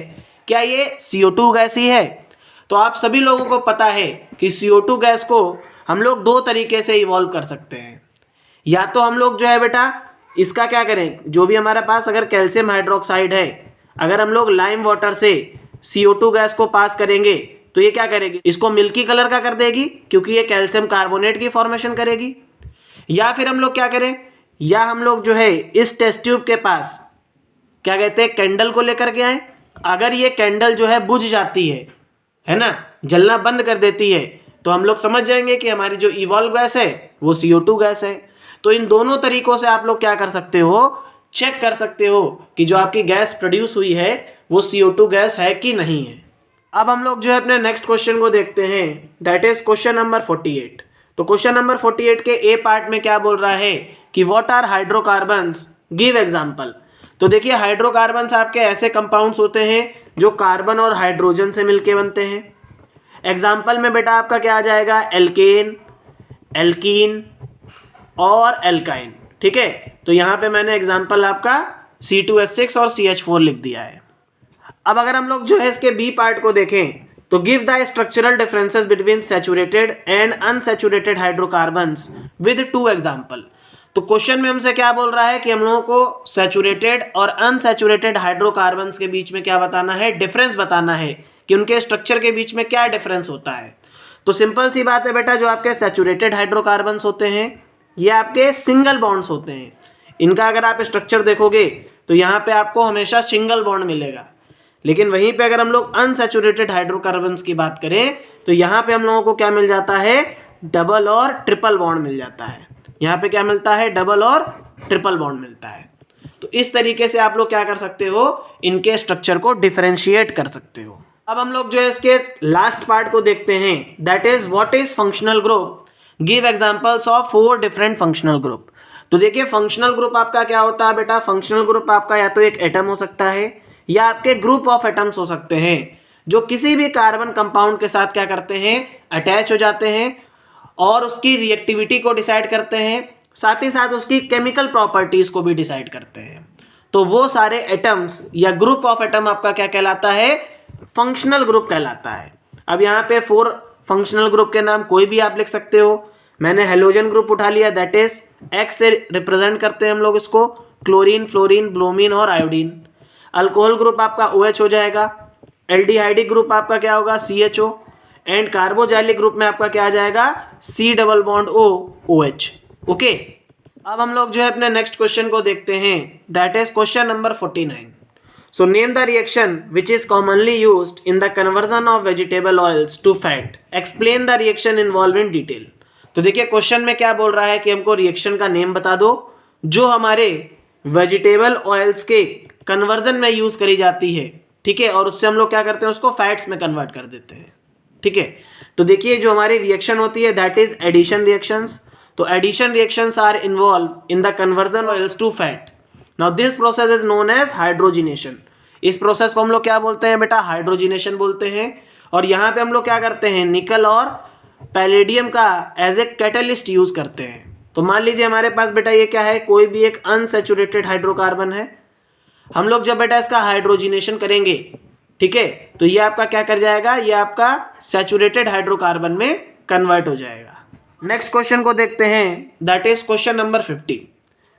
A: क्या ये CO2 गैस ही है। तो आप सभी लोगों को पता है कि CO2 गैस को हम लोग दो तरीके से इवॉल्व कर सकते हैं। या तो हम लोग जो है बेटा इसका क्या करें, जो भी हमारे पास अगर कैल्शियम हाइड्रोक्साइड है, अगर हम लोग लाइम वाटर से CO2 गैस को पास करेंगे तो ये क्या करेगी, इसको मिल्की कलर का कर देगी क्योंकि ये कैल्शियम कार्बोनेट की फॉर्मेशन करेगी। या फिर हम लोग क्या करें, या हम लोग जो है इस टेस्ट ट्यूब के पास क्या कहते हैं कैंडल को लेकर के आए। अगर ये कैंडल जो है बुझ जाती है ना, जलना बंद कर देती है, तो हम लोग समझ जाएंगे कि हमारी जो इवॉल्व गैस है वो CO2 गैस है। तो इन दोनों तरीकों से आप लोग क्या कर सकते हो, चेक कर सकते हो कि जो आपकी गैस प्रोड्यूस हुई है वो CO2 गैस है कि नहीं है। अब हम लोग जो है अपने नेक्स्ट क्वेश्चन को देखते हैं, दैट इज क्वेश्चन नंबर 48। तो क्वेश्चन नंबर 48 के ए पार्ट में क्या बोल रहा है कि what are hydrocarbons, give example. तो देखिए हाइड्रोकार्बन्स आपके ऐसे कंपाउंड्स होते हैं जो कार्बन और हाइड्रोजन से मिलके बनते हैं। एग्जाम्पल में बेटा आपका क्या आ जाएगा, एल्केन, एल्कीन और एल्काइन। ठीक है, तो यहाँ पे मैंने एग्जाम्पल आपका C2H6 और CH4 लिख दिया है। अब अगर हम लोग जो है इसके बी पार्ट को देखें तो give the structural differences between saturated and unsaturated hydrocarbons with 2 example. तो क्वेश्चन में हमसे क्या बोल रहा है कि हम लोगों को सैचुरेटेड और अनसैचुरेटेड हाइड्रोकार्बन्स के बीच में क्या बताना है, डिफरेंस बताना है कि उनके स्ट्रक्चर के बीच में क्या डिफरेंस होता है। तो सिंपल सी बात है बेटा, जो आपके सैचुरेटेड हाइड्रोकार्बन्स होते हैं ये आपके सिंगल बॉन्ड्स होते हैं। इनका अगर आप स्ट्रक्चर देखोगे तो यहाँ पे आपको हमेशा सिंगल बॉन्ड मिलेगा, लेकिन वहीं पे अगर हम लोग अनसैचुरेटेड हाइड्रोकार्बन्स की बात करें तो यहाँ पे हम लोगों को क्या मिल जाता है, डबल और ट्रिपल बॉन्ड मिल जाता है। यहाँ पे क्या मिलता है, डबल और ट्रिपल बॉन्ड मिलता है। तो इस तरीके से आप लोग क्या कर सकते हो, इनके स्ट्रक्चर को डिफरेंशिएट कर सकते हो। अब हम लोग जो है इसके लास्ट पार्ट को देखते हैं, that is what is functional group, give examples of 4 different functional group. तो देखिए फंक्शनल ग्रुप आपका क्या होता है बेटा, फंक्शनल ग्रुप आपका या तो एक एटम हो सकता है या आपके ग्रुप ऑफ एटम्स हो सकते हैं जो किसी भी कार्बन कंपाउंड के साथ क्या करते हैं, अटैच हो जाते हैं और उसकी रिएक्टिविटी को डिसाइड करते हैं, साथ ही साथ उसकी केमिकल प्रॉपर्टीज को भी डिसाइड करते हैं। तो वो सारे एटम्स या ग्रुप ऑफ एटम आपका क्या कहलाता है, फंक्शनल ग्रुप कहलाता है। अब यहाँ पे 4 फंक्शनल ग्रुप के नाम कोई भी आप लिख सकते हो। मैंने हेलोजन ग्रुप उठा लिया, दैट इज X से रिप्रेजेंट करते हैं हम लोग इसको, क्लोरीन, फ्लोरीन, ब्रोमीन और आयोडीन। अल्कोहल ग्रुप आपका OH हो जाएगा, एल्डिहाइडी ग्रुप आपका क्या होगा, CHO, एंड कार्बोजाइलिक ग्रुप में आपका क्या आ जाएगा, C double bond O OH। Okay, अब हम लोग जो है अपने नेक्स्ट क्वेश्चन को देखते हैं, that is question number 49। So name the reaction which is commonly used in the conversion of vegetable oils to fat, explain the reaction involve in detail. तो देखिए क्वेश्चन में क्या बोल रहा है कि हमको रिएक्शन का नेम बता दो जो हमारे वेजिटेबल ऑयल्स के कन्वर्जन में यूज करी जाती है। ठीक है, और उससे हम लोग क्या करते हैं, उसको फैट्स में कन्वर्ट कर देते हैं। ठीक है, तो देखिए जो हमारी रिएक्शन होती है दैट इज एडिशन रिएक्शंस। तो addition reactions are involve in the conversion oils to fat. Now this process is known as hydrogenation. इस प्रोसेस को हम लोग क्या बोलते हैं बेटा, हाइड्रोजिनेशन बोलते हैं। और यहाँ पे हम लोग क्या करते हैं, निकल और पैलेडियम का एज ए कैटलिस्ट यूज करते हैं। तो मान लीजिए हमारे पास बेटा ये क्या है, कोई भी एक अनसैचुरेटेड हाइड्रोकार्बन है। हम लोग जब बेटा इसका हाइड्रोजिनेशन करेंगे, ठीक है, तो ये आपका क्या कर जाएगा, ये आपका सैचुरेटेड हाइड्रोकार्बन में कन्वर्ट हो जाएगा। नेक्स्ट क्वेश्चन को देखते हैं, दैट इज क्वेश्चन नंबर 50।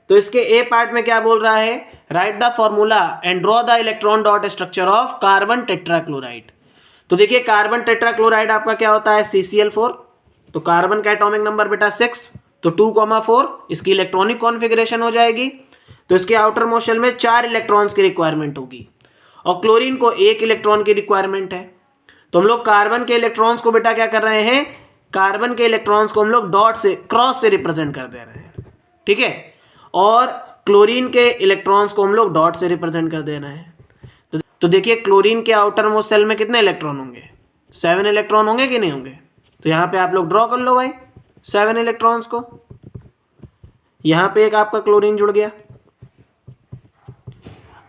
A: तो इसके ए पार्ट में क्या बोल रहा है, right the formula and draw the electron dot structure of carbon tetrachloride. तो देखिए कार्बन टेट्राक्लोराइड आपका क्या होता है, CCl4। तो कार्बन का एटॉमिक नंबर बेटा 6, तो 2,4 इसकी इलेक्ट्रॉनिक कॉन्फ़िगरेशन हो जाएगी। तो इसके आउटर मोस्ट शेल में 4 इलेक्ट्रॉन्स की रिक्वायरमेंट होगी और क्लोरीन को 1 इलेक्ट्रॉन की रिक्वायरमेंट है। तो हम लोग कार्बन के इलेक्ट्रॉन्स को बेटा क्या कर रहे हैं, कार्बन के इलेक्ट्रॉन्स को हम लोग डॉट से, क्रॉस से रिप्रेजेंट कर दे रहे हैं। ठीक है, और क्लोरीन के इलेक्ट्रॉन्स को हम लोग डॉट से रिप्रेजेंट कर दे रहे हैं। तो देखिए क्लोरीन के आउटर मोस्ट शेल में कितने इलेक्ट्रॉन होंगे, 7 इलेक्ट्रॉन होंगे कि नहीं होंगे। तो यहाँ पे आप लोग ड्रॉ कर लो भाई 7 इलेक्ट्रॉन्स को। यहाँ पे एक आपका क्लोरीन जुड़ गया।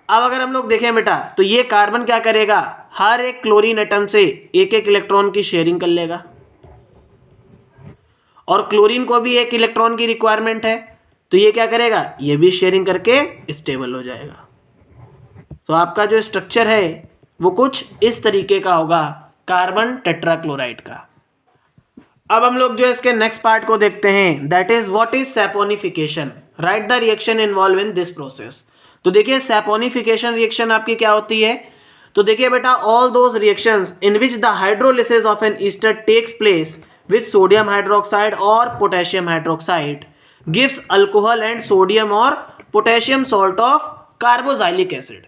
A: अब अगर हम लोग देखें बेटा तो ये कार्बन क्या करेगा, हर एक क्लोरीन एटम से 1-1 इलेक्ट्रॉन की शेयरिंग कर लेगा और क्लोरीन को भी 1 इलेक्ट्रॉन की रिक्वायरमेंट है। तो ये क्या करेगा, ये भी शेयरिंग करके स्टेबल हो जाएगा। तो आपका जो स्ट्रक्चर है वो कुछ इस तरीके का होगा कार्बन टेट्राक्लोराइड का। अब हम लोग जो इसके नेक्स्ट पार्ट को देखते हैं, that is what is saponification, right the reaction involve in this process. तो देखिए सैपोनिफिकेशन रिएक्शन आपकी क्या होती है, तो देखिए बेटा all those reactions in which the hydrolysis of an ester takes place with sodium hydroxide और potassium hydroxide gives alcohol and sodium और potassium salt of carboxylic acid.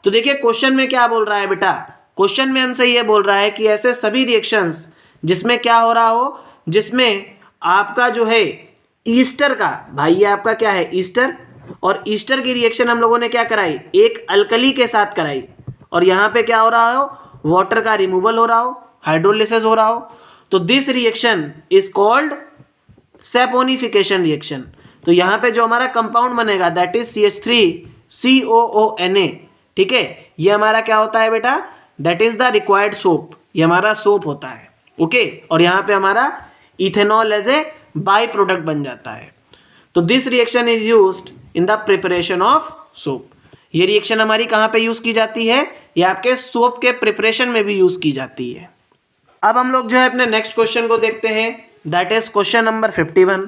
A: तो देखिए क्वेश्चन में क्या बोल रहा है बेटा, क्वेश्चन में हमसे ये बोल रहा है कि ऐसे सभी रिएक्शंस जिसमें क्या हो रहा हो, जिसमें आपका जो है ईस्टर का, भाई ये आपका क्या है ईस्टर, और ईस्टर की रिएक्शन हम लोगों ने क्या कराई, एक अल्कली के साथ कराई, और यहाँ पे क्या हो रहा हो, वाटर का रिमूवल हो रहा हो, हाइड्रोलिसिस हो रहा हो, तो this reaction is called saponification reaction. तो यहाँ पे जो हमारा कंपाउंड बनेगा दैट इज CH3COONA, ठीक है, ये हमारा क्या होता है बेटा, that is the required soap, ये हमारा सोप होता है, ओके और यहाँ पे हमारा ethanol as a by product बन जाता है। तो this reaction is used in the preparation of soap. ये रिएक्शन हमारी कहाँ पे यूज की जाती है, ये आपके सोप के प्रिपरेशन में भी यूज की जाती है। अब हम लोग जो है अपने नेक्स्ट क्वेश्चन को देखते हैं, that is question number 51।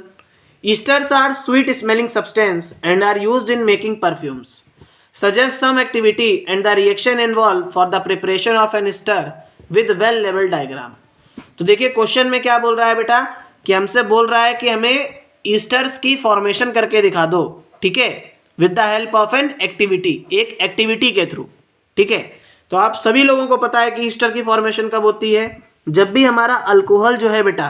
A: Esters are sweet smelling substance and are used in making perfumes. Suggest some activity and the reaction involved for the preparation of an ester with well labeled diagram। तो देखिए question में क्या बोल रहा है बेटा, कि हमसे बोल रहा है कि हमें ईस्टर्स की फॉर्मेशन करके दिखा दो, ठीक है, with the help of an activity, एक एक्टिविटी के थ्रू, ठीक है। तो आप सभी लोगों को पता है कि ईस्टर की फॉर्मेशन कब होती है, जब भी हमारा अल्कोहल जो है बेटा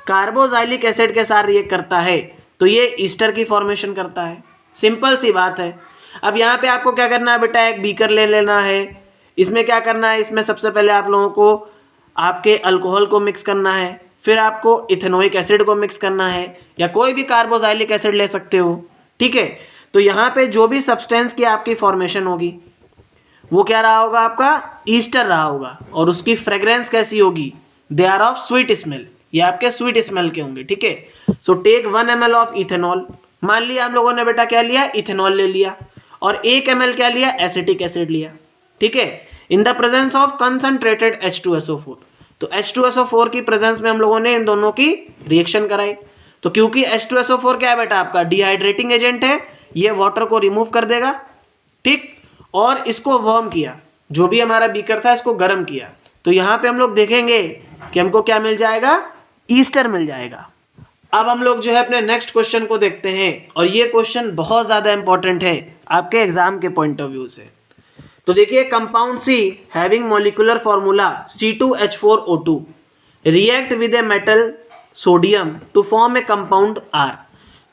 A: कार्बोक्सिलिक एसिड के साथ रिएक्ट करता है तो ये ईस्टर की फॉर्मेशन करता है, सिंपल सी बात है। अब यहाँ पे आपको क्या करना है बेटा, एक बीकर ले लेना है, इसमें क्या करना है, इसमें सबसे पहले आप लोगों को आपके अल्कोहल को मिक्स करना है, फिर आपको इथेनोइक एसिड को मिक्स करना है, या कोई भी कार्बोक्सिलिक एसिड ले सकते हो, ठीक है। तो यहाँ पे जो भी सब्सटेंस की आपकी फॉर्मेशन होगी वो क्या रहा होगा, आपका ईस्टर रहा होगा, और उसकी फ्रेग्रेंस कैसी होगी, they are of sweet smell, ये आपके स्वीट स्मेल के होंगे, ठीक है। So take 1 ml of ethanol, मान लिया हम लोगों ने बेटा क्या लिया, इथेनॉल ले लिया, और 1 ml क्या लिया, एसिटिक एसिड लिया, ठीक है, in the presence of concentrated H2SO4। तो H2SO4 की प्रेजेंस में हम लोगों ने इन दोनों की रिएक्शन कराई। तो क्योंकि H2SO4 क्या है बेटा, आपका डिहाइड्रेटिंग एजेंट है, ये वाटर को रिमूव कर देगा, ठीक, और इसको वार्म किया, जो भी हमारा बीकर था इसको गर्म किया, तो यहाँ पे हम लोग देखेंगे कि हमको क्या मिल जाएगा, ईस्टर मिल जाएगा। अब हम लोग जो है अपने नेक्स्ट क्वेश्चन को देखते हैं, और ये क्वेश्चन बहुत ज़्यादा इंपॉर्टेंट है आपके एग्जाम के पॉइंट ऑफ व्यू से। तो देखिए compound C having molecular formula C2H4O2 react with a metal sodium to form a compound R।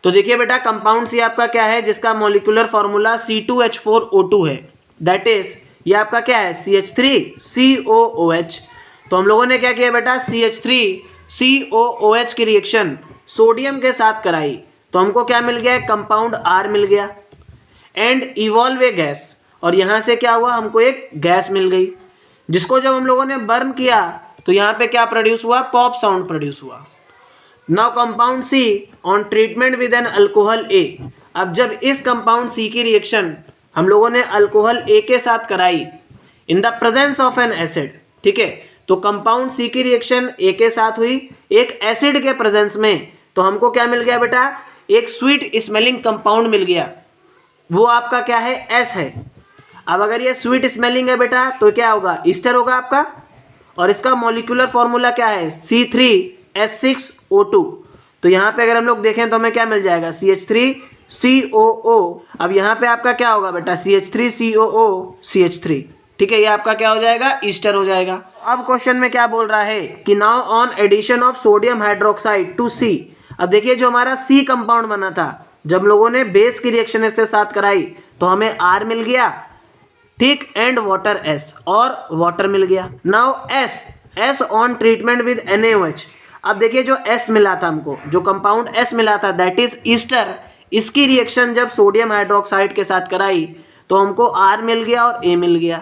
A: तो देखिए बेटा कंपाउंड सी आपका क्या है, जिसका मॉलिक्यूलर फॉर्मूला C2H4O2 है, दैट इज ये आपका क्या है CH3COOH। तो हम लोगों ने क्या किया बेटा, CH3COOH की रिएक्शन सोडियम के साथ कराई, तो हमको क्या मिल गया, कंपाउंड R मिल गया, एंड इवॉल्व ए गैस, और यहाँ से क्या हुआ, हमको एक गैस मिल गई, जिसको जब हम लोगों ने बर्न किया तो यहाँ पे क्या प्रोड्यूस हुआ, पॉप साउंड प्रोड्यूस हुआ। Now compound C on treatment with an alcohol A। अब जब इस कंपाउंड सी की रिएक्शन हम लोगों ने अल्कोहल A के साथ कराई in the presence of N acid, ठीक है, तो कंपाउंड सी की रिएक्शन A के साथ हुई एक एसिड के प्रेजेंस में, तो हमको क्या मिल गया बेटा, एक स्वीट स्मेलिंग कंपाउंड मिल गया, वो आपका क्या है, S है। अब अगर ये स्वीट स्मेलिंग है बेटा तो क्या होगा, ईस्टर होगा आपका, और इसका मॉलिक्यूलर फॉर्मूला क्या है, C3H6O2। तो यहाँ पे अगर हम लोग देखें तो हमें क्या मिल जाएगा, CH3COO। अब यहाँ पे आपका क्या होगा बेटा, CH3COO CH3, ठीक है, ये आपका क्या हो जाएगा, ईस्टर हो जाएगा। अब क्वेश्चन में क्या बोल रहा है कि now on addition of sodium hydroxide to C। अब देखिए जो हमारा C कंपाउंड बना था, जब लोगों ने बेस की रिएक्शन इसके साथ कराई तो हमें R मिल गया, ठीक, एंड वाटर S, और वाटर मिल गया। Now S on treatment with NaOH। अब देखिए जो S मिला था हमको, जो कंपाउंड S मिला था दैट इज ईस्टर, इसकी रिएक्शन जब सोडियम हाइड्रोक्साइड के साथ कराई तो हमको R मिल गया और A मिल गया।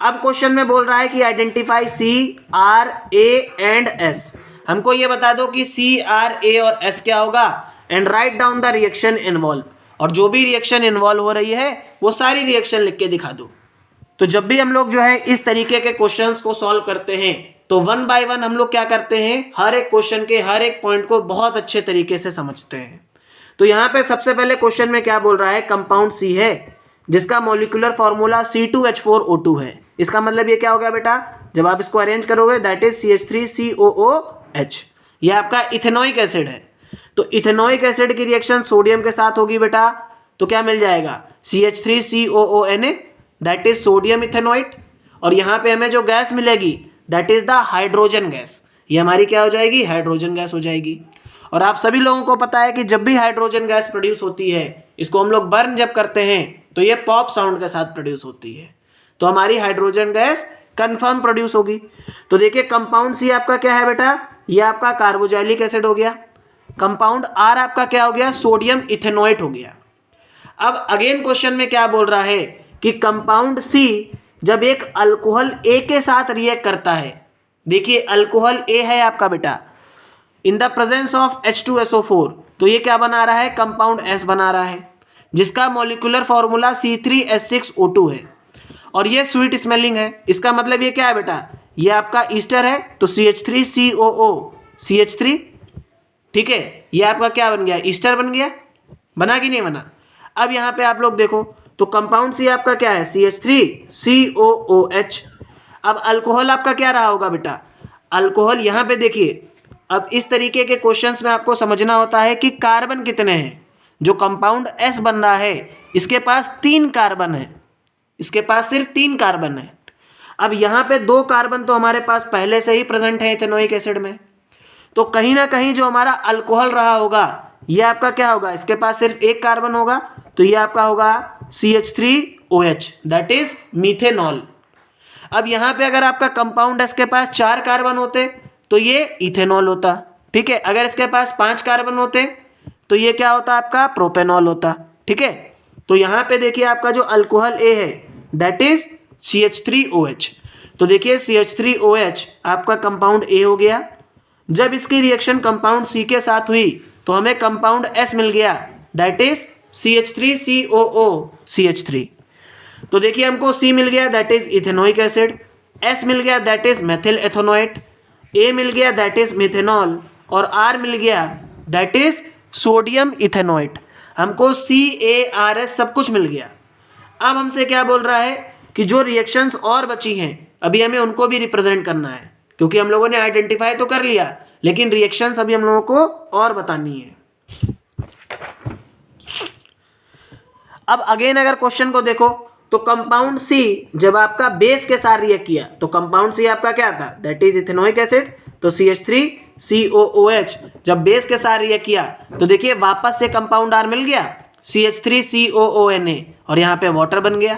A: अब क्वेश्चन में बोल रहा है कि identify C, R, A and S। हमको ये बता दो कि C, R, A और S क्या होगा, and write down the reaction involve, और जो भी रिएक्शन इन्वॉल्व हो रही है वो सारी रिएक्शन लिख के दिखा दो। तो जब भी हम लोग जो है इस तरीके के क्वेश्चंस को सॉल्व करते हैं तो वन बाय वन हम लोग क्या करते हैं, हर एक क्वेश्चन के हर एक पॉइंट को बहुत अच्छे तरीके से समझते हैं। तो यहाँ पे सबसे पहले क्वेश्चन में क्या बोल रहा है, कंपाउंड सी है जिसका मॉलिक्यूलर फॉर्मूला C2H4O2 है। इसका मतलब ये क्या हो गया बेटा, जब आप इसको अरेंज करोगे दैट इज CH3COOH, ये आपका इथेनोइक एसिड है। तो इथेनोइक एसिड की रिएक्शन सोडियम के साथ होगी बेटा, तो क्या मिल जाएगा CH3COONA, that is sodium ethanoate. और यहाँ पे हमें जो गैस मिलेगी that is the hydrogen gas, ये हमारी क्या हो जाएगी, हाइड्रोजन गैस हो जाएगी। और आप सभी लोगों को पता है कि जब भी हाइड्रोजन गैस प्रोड्यूस होती है, इसको हम लोग बर्न जब करते हैं तो ये पॉप साउंड के साथ प्रोड्यूस होती है। तो हमारी हाइड्रोजन गैस कंफर्म प्रोड्यूस होगी। तो देखिए कंपाउंड सी आपका क्या है बेटा, ये आपका कार्बोजाइलिक एसिड हो गया। कंपाउंड आर आपका क्या हो गया, सोडियम इथेनोइट हो गया। अब अगेन क्वेश्चन में क्या बोल रहा है कि कंपाउंड सी जब एक अल्कोहल ए के साथ रिएक्ट करता है, देखिए अल्कोहल ए है आपका बेटा, in the presence of H2SO4, तो ये क्या बना रहा है, कंपाउंड S बना रहा है जिसका मॉलिक्यूलर फॉर्मूला C3H6O2 है और ये स्वीट स्मेलिंग है। इसका मतलब ये क्या है बेटा, ये आपका ईस्टर है, तो CH3COO ठीक है, ये आपका क्या बन गया, ईस्टर बन गया, बना कि नहीं बना। अब यहाँ पे आप लोग देखो तो कंपाउंड सी आपका क्या है, CH3COOH। अब अल्कोहल आपका क्या रहा होगा बेटा, अल्कोहल यहाँ पे देखिए, अब इस तरीके के क्वेश्चंस में आपको समझना होता है कि कार्बन कितने हैं। जो कंपाउंड S बन रहा है इसके पास 3 कार्बन है, इसके पास सिर्फ 3 कार्बन है। अब यहाँ पे 2 कार्बन तो हमारे पास पहले से ही प्रेजेंट है इथेनोइक एसिड में, तो कहीं ना कहीं जो हमारा अल्कोहल रहा होगा ये आपका क्या होगा, इसके पास सिर्फ 1 कार्बन होगा, तो ये आपका होगा CH3OH, दैट इज मीथेनॉल। अब यहाँ पे अगर आपका कंपाउंड S के पास 4 कार्बन होते तो ये इथेनॉल होता, ठीक है। अगर इसके पास 5 कार्बन होते तो ये क्या होता, आपका प्रोपेनॉल होता, ठीक है। तो यहाँ पे देखिए आपका जो अल्कोहल ए है दैट इज CH3OH। तो देखिए CH3OH आपका कंपाउंड ए हो गया। जब इसकी रिएक्शन कंपाउंड सी के साथ हुई तो हमें कंपाउंड S मिल गया दैट इज CH3COOCH3। तो देखिए हमको C मिल गया that is ethanoic acid, S मिल गया that is methyl ethanoate, A मिल गया दैट इज मिथेनॉल और R मिल गया दैट इज सोडियम इथेनोएट। हमको CARS सब कुछ मिल गया। अब हमसे क्या बोल रहा है कि जो रिएक्शंस और बची हैं अभी हमें उनको भी रिप्रेजेंट करना है, क्योंकि हम लोगों ने आइडेंटिफाई तो कर लिया लेकिन रिएक्शंस अभी हम लोगों को और बतानी है। अब अगेन अगर क्वेश्चन को देखो तो कंपाउंड सी जब आपका बेस के साथ रिएक्ट किया तो कंपाउंड सी आपका क्या था, दैट इज इथेनोइक एसिड। तो CH3COOH जब बेस के साथ रिएक्ट किया तो देखिए वापस से कंपाउंड आर मिल गया CH3COONA और यहाँ पे वाटर बन गया।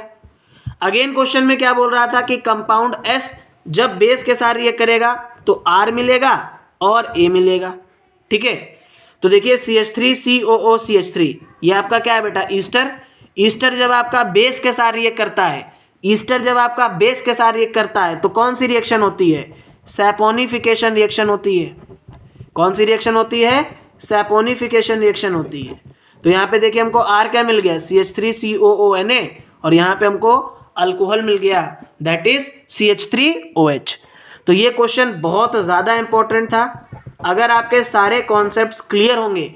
A: अगेन क्वेश्चन में क्या बोल रहा था कि कंपाउंड S जब बेस के साथ रिएक्ट करेगा तो R मिलेगा और A मिलेगा, ठीक है। तो देखिए CH3COOCH3 ये आपका क्या है बेटा, ईस्टर। ईस्टर जब आपका बेस के साथ रिएक्ट करता है, ईस्टर जब आपका बेस के साथ रिएक्ट करता है तो कौन सी रिएक्शन होती है, सैपोनिफिकेशन रिएक्शन होती है। कौन सी रिएक्शन होती है, सैपोनिफिकेशन रिएक्शन होती है। तो यहाँ पे देखिए हमको R क्या मिल गया, CH3COONA और यहाँ पे हमको अल्कोहल मिल गया दैट इज CH3OH। तो ये क्वेश्चन बहुत ज़्यादा इंपॉर्टेंट था। अगर आपके सारे कॉन्सेप्ट्स क्लियर होंगे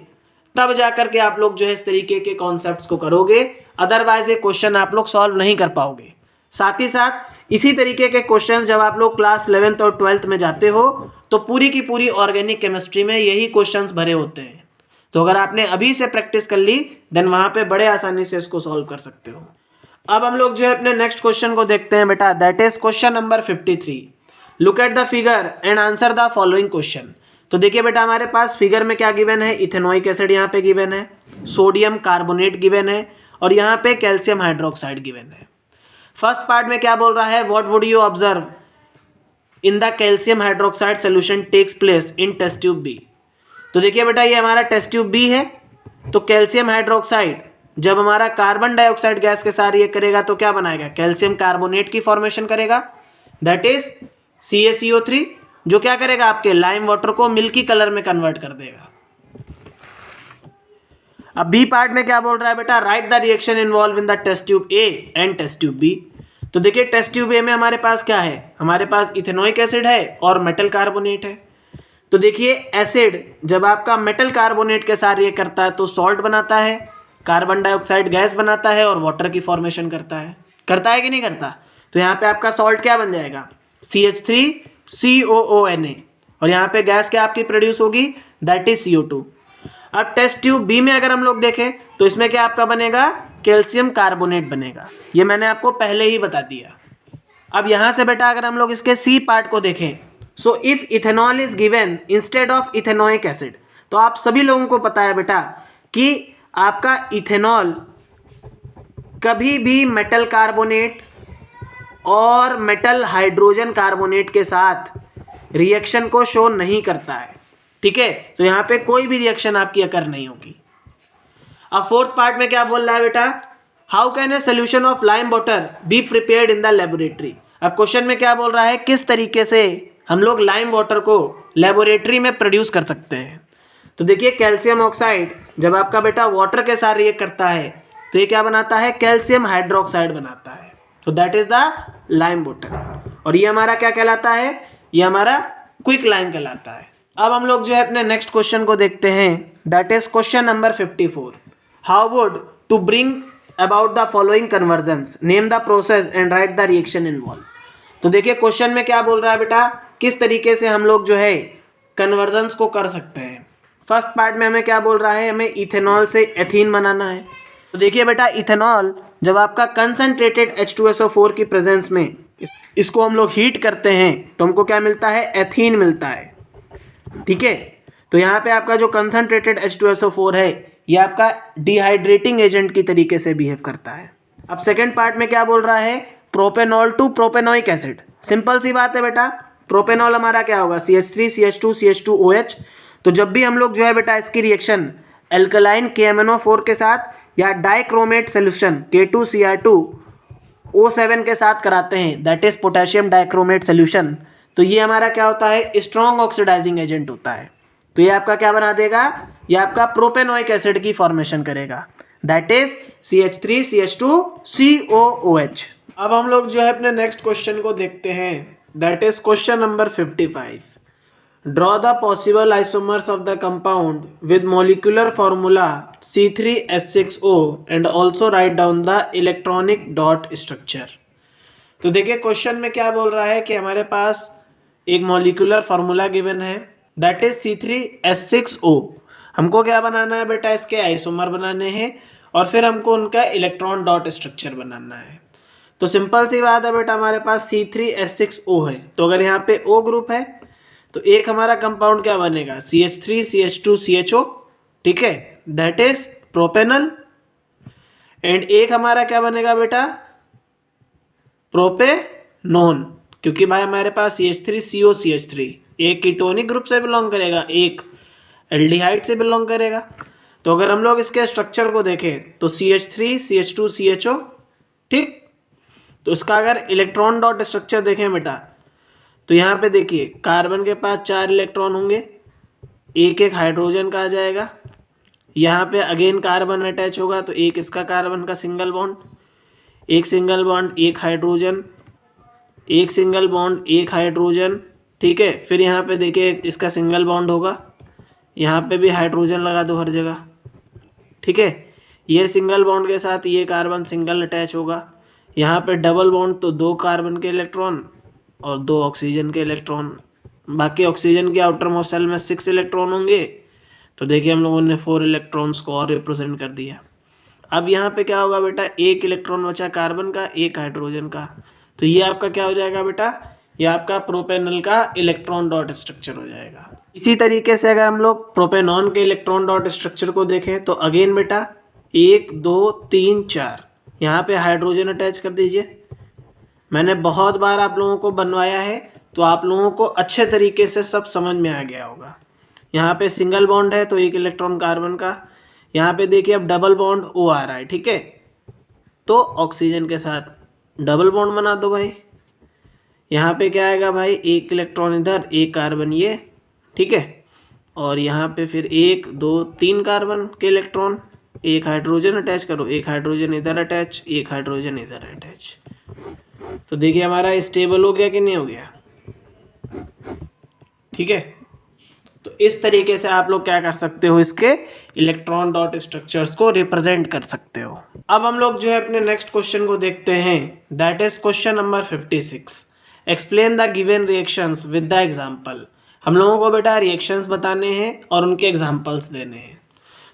A: तब जाकर के आप लोग जो है इस तरीके के कॉन्सेप्ट्स को करोगे, अदरवाइज ये क्वेश्चन आप लोग सॉल्व नहीं कर पाओगे। साथ ही साथ इसी तरीके के क्वेश्चंस जब आप लोग क्लास 11th और 12th में जाते हो तो पूरी की पूरी ऑर्गेनिक केमिस्ट्री में यही क्वेश्चंस भरे होते हैं। तो अगर आपने अभी से प्रैक्टिस कर ली देन वहाँ पे बड़े आसानी से इसको सॉल्व कर सकते हो। अब हम लोग जो है अपने नेक्स्ट क्वेश्चन को देखते हैं बेटा, that is question number 53। Look at the figure and answer the following question. तो देखिए बेटा हमारे पास फिगर में क्या गिवन है, इथेनोइक एसिड यहाँ पे गिवन है, सोडियम कार्बोनेट गिवन है और यहाँ पे कैल्शियम हाइड्रोक्साइड गिवन है। फर्स्ट पार्ट में क्या बोल रहा है, what would you observe in the calcium hydroxide solution takes place in test tube B. तो देखिए बेटा ये हमारा टेस्ट ट्यूब बी है। तो कैल्शियम हाइड्रोक्साइड जब हमारा कार्बन डाइऑक्साइड गैस के साथ रिएक्ट करेगा तो क्या बनाएगा, कैल्शियम कार्बोनेट की फॉर्मेशन करेगा दैट इज CaCO3, जो क्या करेगा आपके लाइम वाटर को मिल्की कलर में कन्वर्ट कर देगा। अब बी पार्ट में क्या बोल रहा है बेटा, write the reaction involve in the test tube A and test tube B. तो देखिए टेस्ट ट्यूब ए में हमारे पास क्या है, हमारे पास इथेनोइक एसिड है और मेटल कार्बोनेट है। तो देखिए एसिड जब आपका मेटल कार्बोनेट के साथ रिएक्ट करता है तो सॉल्ट बनाता है, कार्बन डाइऑक्साइड गैस बनाता है और वाटर की फॉर्मेशन करता है कि नहीं करता। तो यहाँ पे आपका सॉल्ट क्या बन जाएगा, CH3COONA, और यहाँ पे गैस क्या आपकी प्रोड्यूस होगी, दैट इज CO2। अब टेस्ट ट्यूब बी में अगर हम लोग देखें तो इसमें क्या आपका बनेगा, कैल्शियम कार्बोनेट बनेगा। ये मैंने आपको पहले ही बता दिया। अब यहाँ से बेटा अगर हम लोग इसके सी पार्ट को देखें, so if ethanol is given instead of ethanoic acid, तो आप सभी लोगों को पता है बेटा कि आपका इथेनॉल कभी भी मेटल कार्बोनेट और मेटल हाइड्रोजन कार्बोनेट के साथ रिएक्शन को शो नहीं करता है, ठीक है। तो यहाँ पे कोई भी रिएक्शन आपकी अकर नहीं होगी। अब फोर्थ पार्ट में क्या बोल रहा है बेटा, how can a solution of lime water be prepared in the laboratory. अब क्वेश्चन में क्या बोल रहा है, किस तरीके से हम लोग लाइम वाटर को लेबोरेटरी में प्रोड्यूस कर सकते हैं। तो देखिए कैल्शियम ऑक्साइड जब आपका बेटा वाटर के साथ रिएक्ट करता है तो ये क्या बनाता है, कैल्शियम हाइड्रोक्साइड बनाता है। तो that is the lime water, और ये हमारा क्या कहलाता है, ये हमारा क्विक लाइम कहलाता है। अब हम लोग जो है अपने नेक्स्ट क्वेश्चन को देखते हैं, that is question number 54। How would to bring about the following conversions, name the process and write the reaction involve. तो देखिए क्वेश्चन में क्या बोल रहा है बेटा, किस तरीके से हम लोग जो है कन्वर्जन्स को कर सकते हैं। फर्स्ट पार्ट में हमें क्या बोल रहा है, हमें इथेनॉल से एथीन बनाना है। तो देखिए बेटा इथेनॉल जब आपका कंसनट्रेटेड H2SO4 की प्रेजेंस में इसको हम लोग हीट करते हैं तो हमको क्या मिलता है, एथीन मिलता है, ठीक है। तो यहाँ पे आपका जो कंसनट्रेटेड H2SO4 है ये आपका डिहाइड्रेटिंग एजेंट की तरीके से बिहेव करता है। अब सेकेंड पार्ट में क्या बोल रहा है, propanol to propanoic acid. Simple सी बात है बेटा, प्रोपेनॉल हमारा क्या होगा, CH3 CH2 CH2OH। तो जब भी हम लोग जो है बेटा इसकी रिएक्शन एल्कलाइन KMnO4 के साथ या डाइक्रोमेट सोल्यूशन K2Cr2O7 के साथ कराते हैं, that is potassium dichromate solution, तो ये हमारा क्या होता है, स्ट्रॉन्ग ऑक्सीडाइजिंग एजेंट होता है। तो ये आपका क्या बना देगा, ये आपका प्रोपेनोइक एसिड की फॉर्मेशन करेगा, that is CH3 CH2 COOH। अब हम लोग जो है अपने नेक्स्ट क्वेश्चन को देखते हैं, that is question number 55। Draw the possible isomers of the compound with molecular formula C3H6O and also write down the electronic dot structure। तो देखिए क्वेश्चन में क्या बोल रहा है कि हमारे पास एक मॉलिक्यूलर फार्मूला गिवन है, दैट इज C3H6O। हमको क्या बनाना है बेटा, इसके आइसोमर बनाने हैं और फिर हमको उनका इलेक्ट्रॉन डॉट स्ट्रक्चर बनाना है। तो सिंपल सी बात है बेटा, हमारे पास C3H6O है, तो अगर यहाँ पे O ग्रुप है तो एक हमारा कंपाउंड क्या बनेगा, CH3 CH2 CHO, ठीक है, दैट इज प्रोपेनल। एंड एक हमारा क्या बनेगा बेटा, प्रोपेनोन, क्योंकि भाई हमारे पास CH3CO CH3 एक कीटोनिक ग्रुप से बिलोंग करेगा, एक एल्डिहाइड से बिलोंग करेगा। तो अगर हम लोग इसके स्ट्रक्चर को देखें तो CH3 CH2 CHO, ठीक। तो इसका अगर इलेक्ट्रॉन डॉट स्ट्रक्चर देखें बेटा तो यहाँ पे देखिए कार्बन के पास 4 इलेक्ट्रॉन होंगे, एक एक हाइड्रोजन का आ जाएगा, यहाँ पे अगेन कार्बन अटैच होगा तो एक इसका कार्बन का सिंगल बॉन्ड, एक सिंगल बॉन्ड एक हाइड्रोजन, एक सिंगल बॉन्ड एक हाइड्रोजन, ठीक है। फिर यहाँ पे देखिए इसका सिंगल बॉन्ड होगा, यहाँ पे भी हाइड्रोजन लगा दो हर जगह, ठीक है। ये सिंगल बॉन्ड के साथ ये कार्बन सिंगल अटैच होगा, यहाँ पे डबल बॉन्ड तो 2 कार्बन के इलेक्ट्रॉन और 2 ऑक्सीजन के इलेक्ट्रॉन, बाकी ऑक्सीजन के आउटर मोस्ट शेल में 6 इलेक्ट्रॉन होंगे। तो देखिए हम लोगों ने 4 इलेक्ट्रॉन्स को और रिप्रेजेंट कर दिया। अब यहाँ पे क्या होगा बेटा, एक इलेक्ट्रॉन बचा कार्बन का, एक हाइड्रोजन का, तो ये आपका क्या हो जाएगा बेटा, ये आपका प्रोपेनल का इलेक्ट्रॉन डॉट स्ट्रक्चर हो जाएगा। इसी तरीके से अगर हम लोग प्रोपेनॉन के इलेक्ट्रॉन डॉट स्ट्रक्चर को देखें तो अगेन बेटा 1 2 3 4 यहाँ पे हाइड्रोजन अटैच कर दीजिए। मैंने बहुत बार आप लोगों को बनवाया है तो आप लोगों को अच्छे तरीके से सब समझ में आ गया होगा। यहाँ पे सिंगल बॉन्ड है तो एक इलेक्ट्रॉन कार्बन का, यहाँ पे देखिए अब डबल बॉन्ड O आ रहा है, ठीक है। तो ऑक्सीजन के साथ डबल बॉन्ड बना दो भाई। यहाँ पे क्या आएगा भाई, एक इलेक्ट्रॉन इधर एक कार्बन ये, ठीक है। और यहाँ पे फिर 1 2 3 कार्बन के इलेक्ट्रॉन, एक हाइड्रोजन अटैच करो, एक हाइड्रोजन इधर अटैच, एक हाइड्रोजन इधर अटैच। तो देखिए हमारा स्टेबल हो गया कि नहीं हो गया, ठीक है। तो इस तरीके से आप लोग क्या कर सकते हो, इसके इलेक्ट्रॉन डॉट स्ट्रक्चर्स को रिप्रेजेंट कर सकते हो। अब हम लोग जो है अपने नेक्स्ट क्वेश्चन को देखते हैं, that is question number 56। Explain the given reactions with the example. हम लोगों को बेटा रिएक्शंस बताने हैं और उनके एग्जांपल्स देने हैं।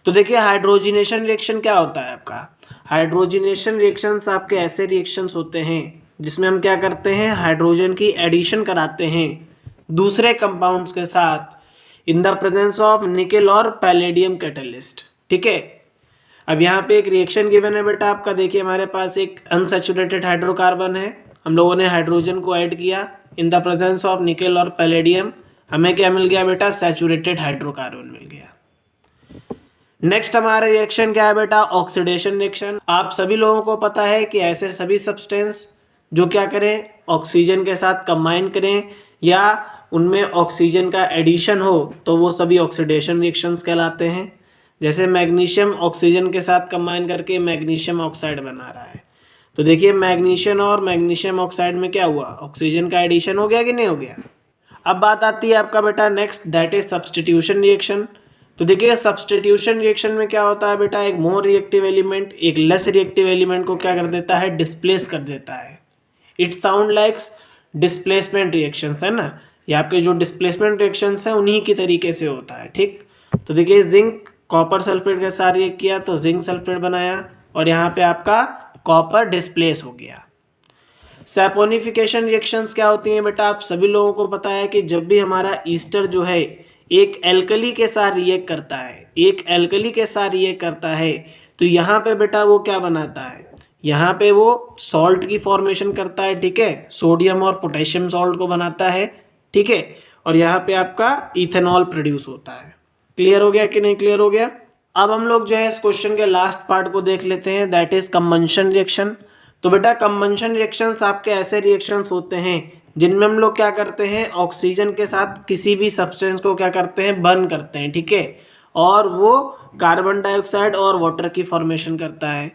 A: तो देखिए हाइड्रोजिनेशन रिएक्शन क्या होता है आपका, हाइड्रोजिनेशन रिएक्शंस आपके ऐसे रिएक्शंस होते हैं जिसमें हम क्या करते हैं, हाइड्रोजन की एडिशन कराते हैं दूसरे कंपाउंड्स के साथ in the presence of nickel और पैलेडियम कैटलिस्ट, ठीक है। अब यहाँ पे एक रिएक्शन गिवन है बेटा आपका, देखिए हमारे पास एक अनसैचुरेटेड हाइड्रोकार्बन है, हम लोगों ने हाइड्रोजन को ऐड किया in the presence of nickel और पैलेडियम, हमें क्या मिल गया बेटा, सैचुरेटेड हाइड्रोकार्बन मिल गया। नेक्स्ट हमारा रिएक्शन क्या है बेटा, ऑक्सीडेशन रिएक्शन। आप सभी लोगों को पता है कि ऐसे सभी सब्सटेंस जो क्या करें, ऑक्सीजन के साथ कंबाइन करें या उनमें ऑक्सीजन का एडिशन हो तो वो सभी ऑक्सीडेशन रिएक्शंस कहलाते हैं। जैसे मैग्नीशियम ऑक्सीजन के साथ कंबाइन करके मैग्नीशियम ऑक्साइड बना रहा है, तो देखिए मैग्नीशियम और मैग्नीशियम ऑक्साइड में क्या हुआ, ऑक्सीजन का एडिशन हो गया कि नहीं हो गया। अब बात आती है आपका बेटा next, that is substitution reaction. तो देखिए सब्स्टिट्यूशन रिएक्शन में क्या होता है बेटा, एक मोर रिएक्टिव एलिमेंट एक लेस रिएक्टिव एलिमेंट को क्या कर देता है, डिस्प्लेस कर देता है। It sound likes displacement reactions, है ना, ये आपके जो डिस्प्लेसमेंट रिएक्शंस हैं उन्हीं की तरीके से होता है, ठीक। तो देखिए जिंक कॉपर सल्फेट के साथ रिएक्ट किया तो जिंक सल्फेट बनाया और यहाँ पे आपका कॉपर डिस्प्लेस हो गया। सैपोनिफिकेशन रिएक्शंस क्या होती हैं बेटा, आप सभी लोगों को पता है कि जब भी हमारा ईस्टर जो है एक एल्कली के साथ रिएक्ट करता है, एक एल्कली के साथ रिएक्ट करता है, तो यहाँ पे बेटा वो क्या बनाता है, यहाँ पे वो सॉल्ट की फॉर्मेशन करता है, ठीक है, सोडियम और पोटेशियम सॉल्ट को बनाता है, ठीक है, और यहाँ पे आपका इथेनॉल प्रोड्यूस होता है। क्लियर हो गया कि नहीं क्लियर हो गया। अब हम लोग जो है इस क्वेश्चन के लास्ट पार्ट को देख लेते हैं, दैट इज कंबंशन रिएक्शन। तो बेटा कंबंशन रिएक्शंस आपके ऐसे रिएक्शंस होते हैं जिनमें हम लोग क्या करते हैं, ऑक्सीजन के साथ किसी भी सब्सटेंस को क्या करते हैं, बर्न करते हैं, ठीक है, और वो कार्बन डाइऑक्साइड और वाटर की फॉर्मेशन करता है।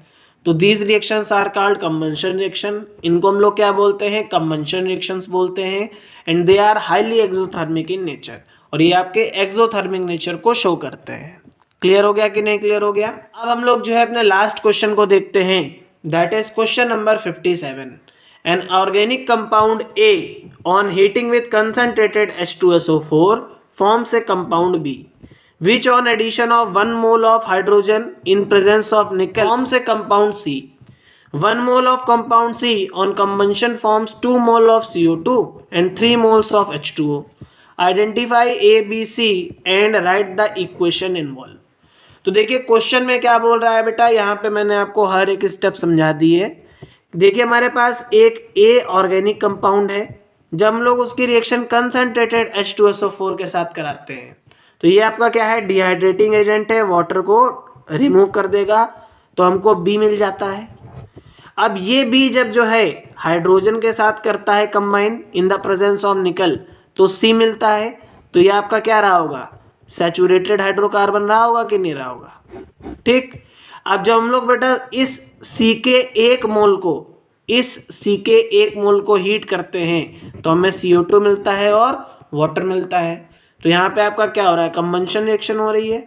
A: तो these reactions are called combustion reaction, इनको हम लोग क्या बोलते हैं, कंबंशन रिएक्शंस बोलते हैं, and they are highly exothermic in nature, और ये आपके एक्सोथर्मिक नेचर को शो करते हैं। क्लियर हो गया कि नहीं क्लियर हो गया। अब हम लोग जो है अपने लास्ट क्वेश्चन को देखते हैं, that is question number 57। An organic compound A on heating with concentrated H2SO4 forms a compound B which on addition of 1 mole of hydrogen in presence of nickel forms a compound C. 1 mole of compound C on combustion forms 2 mole of CO2 and 3 moles of H2O. Identify A, B, C and write the equation involved. तो देखिए question में क्या बोल रहा है बेटा, यहाँ पे मैंने आपको हर एक स्टेप समझा दी है। देखिए हमारे पास एक ए ऑर्गेनिक कंपाउंड है, जब हम लोग उसकी रिएक्शन कंसंट्रेटेड H2SO4 के साथ कराते हैं तो ये आपका क्या है, डिहाइड्रेटिंग एजेंट है, वाटर को रिमूव कर देगा, तो हमको बी मिल जाता है। अब ये बी जब जो है हाइड्रोजन के साथ करता है combine in the presence of निकल तो सी मिलता है, तो ये आपका क्या रहा होगा, सैचुरेटेड हाइड्रोकार्बन रहा होगा कि नहीं रहा होगा, ठीक। अब जब हम लोग बेटा इस सी के एक मोल को हीट करते हैं तो हमें CO2 मिलता है और वाटर मिलता है, तो यहाँ पे आपका क्या हो रहा है, कंबंशन रिएक्शन हो रही है।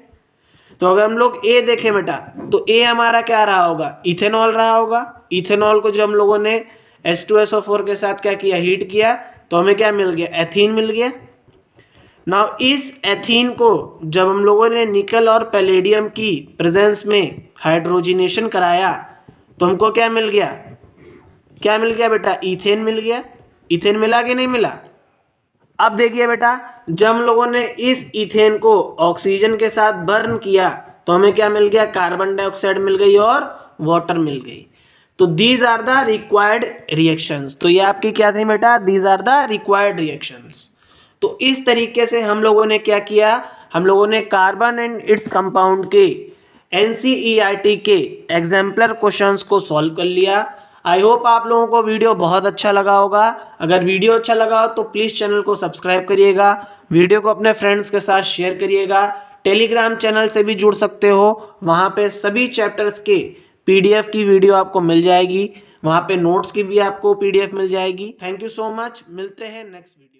A: तो अगर हम लोग ए देखें बेटा तो ए हमारा क्या रहा होगा, इथेनॉल रहा होगा। इथेनॉल को जब हम लोगों ने H2SO4 के साथ क्या किया, हीट किया, तो हमें क्या मिल गया, एथीन मिल गया। नाउ इस एथीन को जब हम लोगों ने निकल और पैलेडियम की प्रेजेंस में हाइड्रोजिनेशन कराया तो हमको क्या मिल गया, क्या मिल गया बेटा, इथेन मिल गया। इथेन मिला कि नहीं मिला। अब देखिए बेटा जब हम लोगों ने इस इथेन को ऑक्सीजन के साथ बर्न किया तो हमें क्या मिल गया, कार्बन डाइऑक्साइड मिल गई और वाटर मिल गई। तो these are the required reactions. तो ये आपकी क्या थी बेटा, these are the required reactions. तो इस तरीके से हम लोगों ने क्या किया, हम लोगों ने कार्बन एंड इट्स कंपाउंड के NCERT के एग्जाम्पलर क्वेश्चंस को सॉल्व कर लिया। आई होप आप लोगों को वीडियो बहुत अच्छा लगा होगा। अगर वीडियो अच्छा लगा हो तो प्लीज़ चैनल को सब्सक्राइब करिएगा, वीडियो को अपने फ्रेंड्स के साथ शेयर करिएगा। टेलीग्राम चैनल से भी जुड़ सकते हो, वहाँ पे सभी चैप्टर्स के PDF की वीडियो आपको मिल जाएगी। वहाँ पे नोट्स की भी आपको PDF मिल जाएगी। थैंक यू सो मच, मिलते हैं नेक्स्ट वीडियो।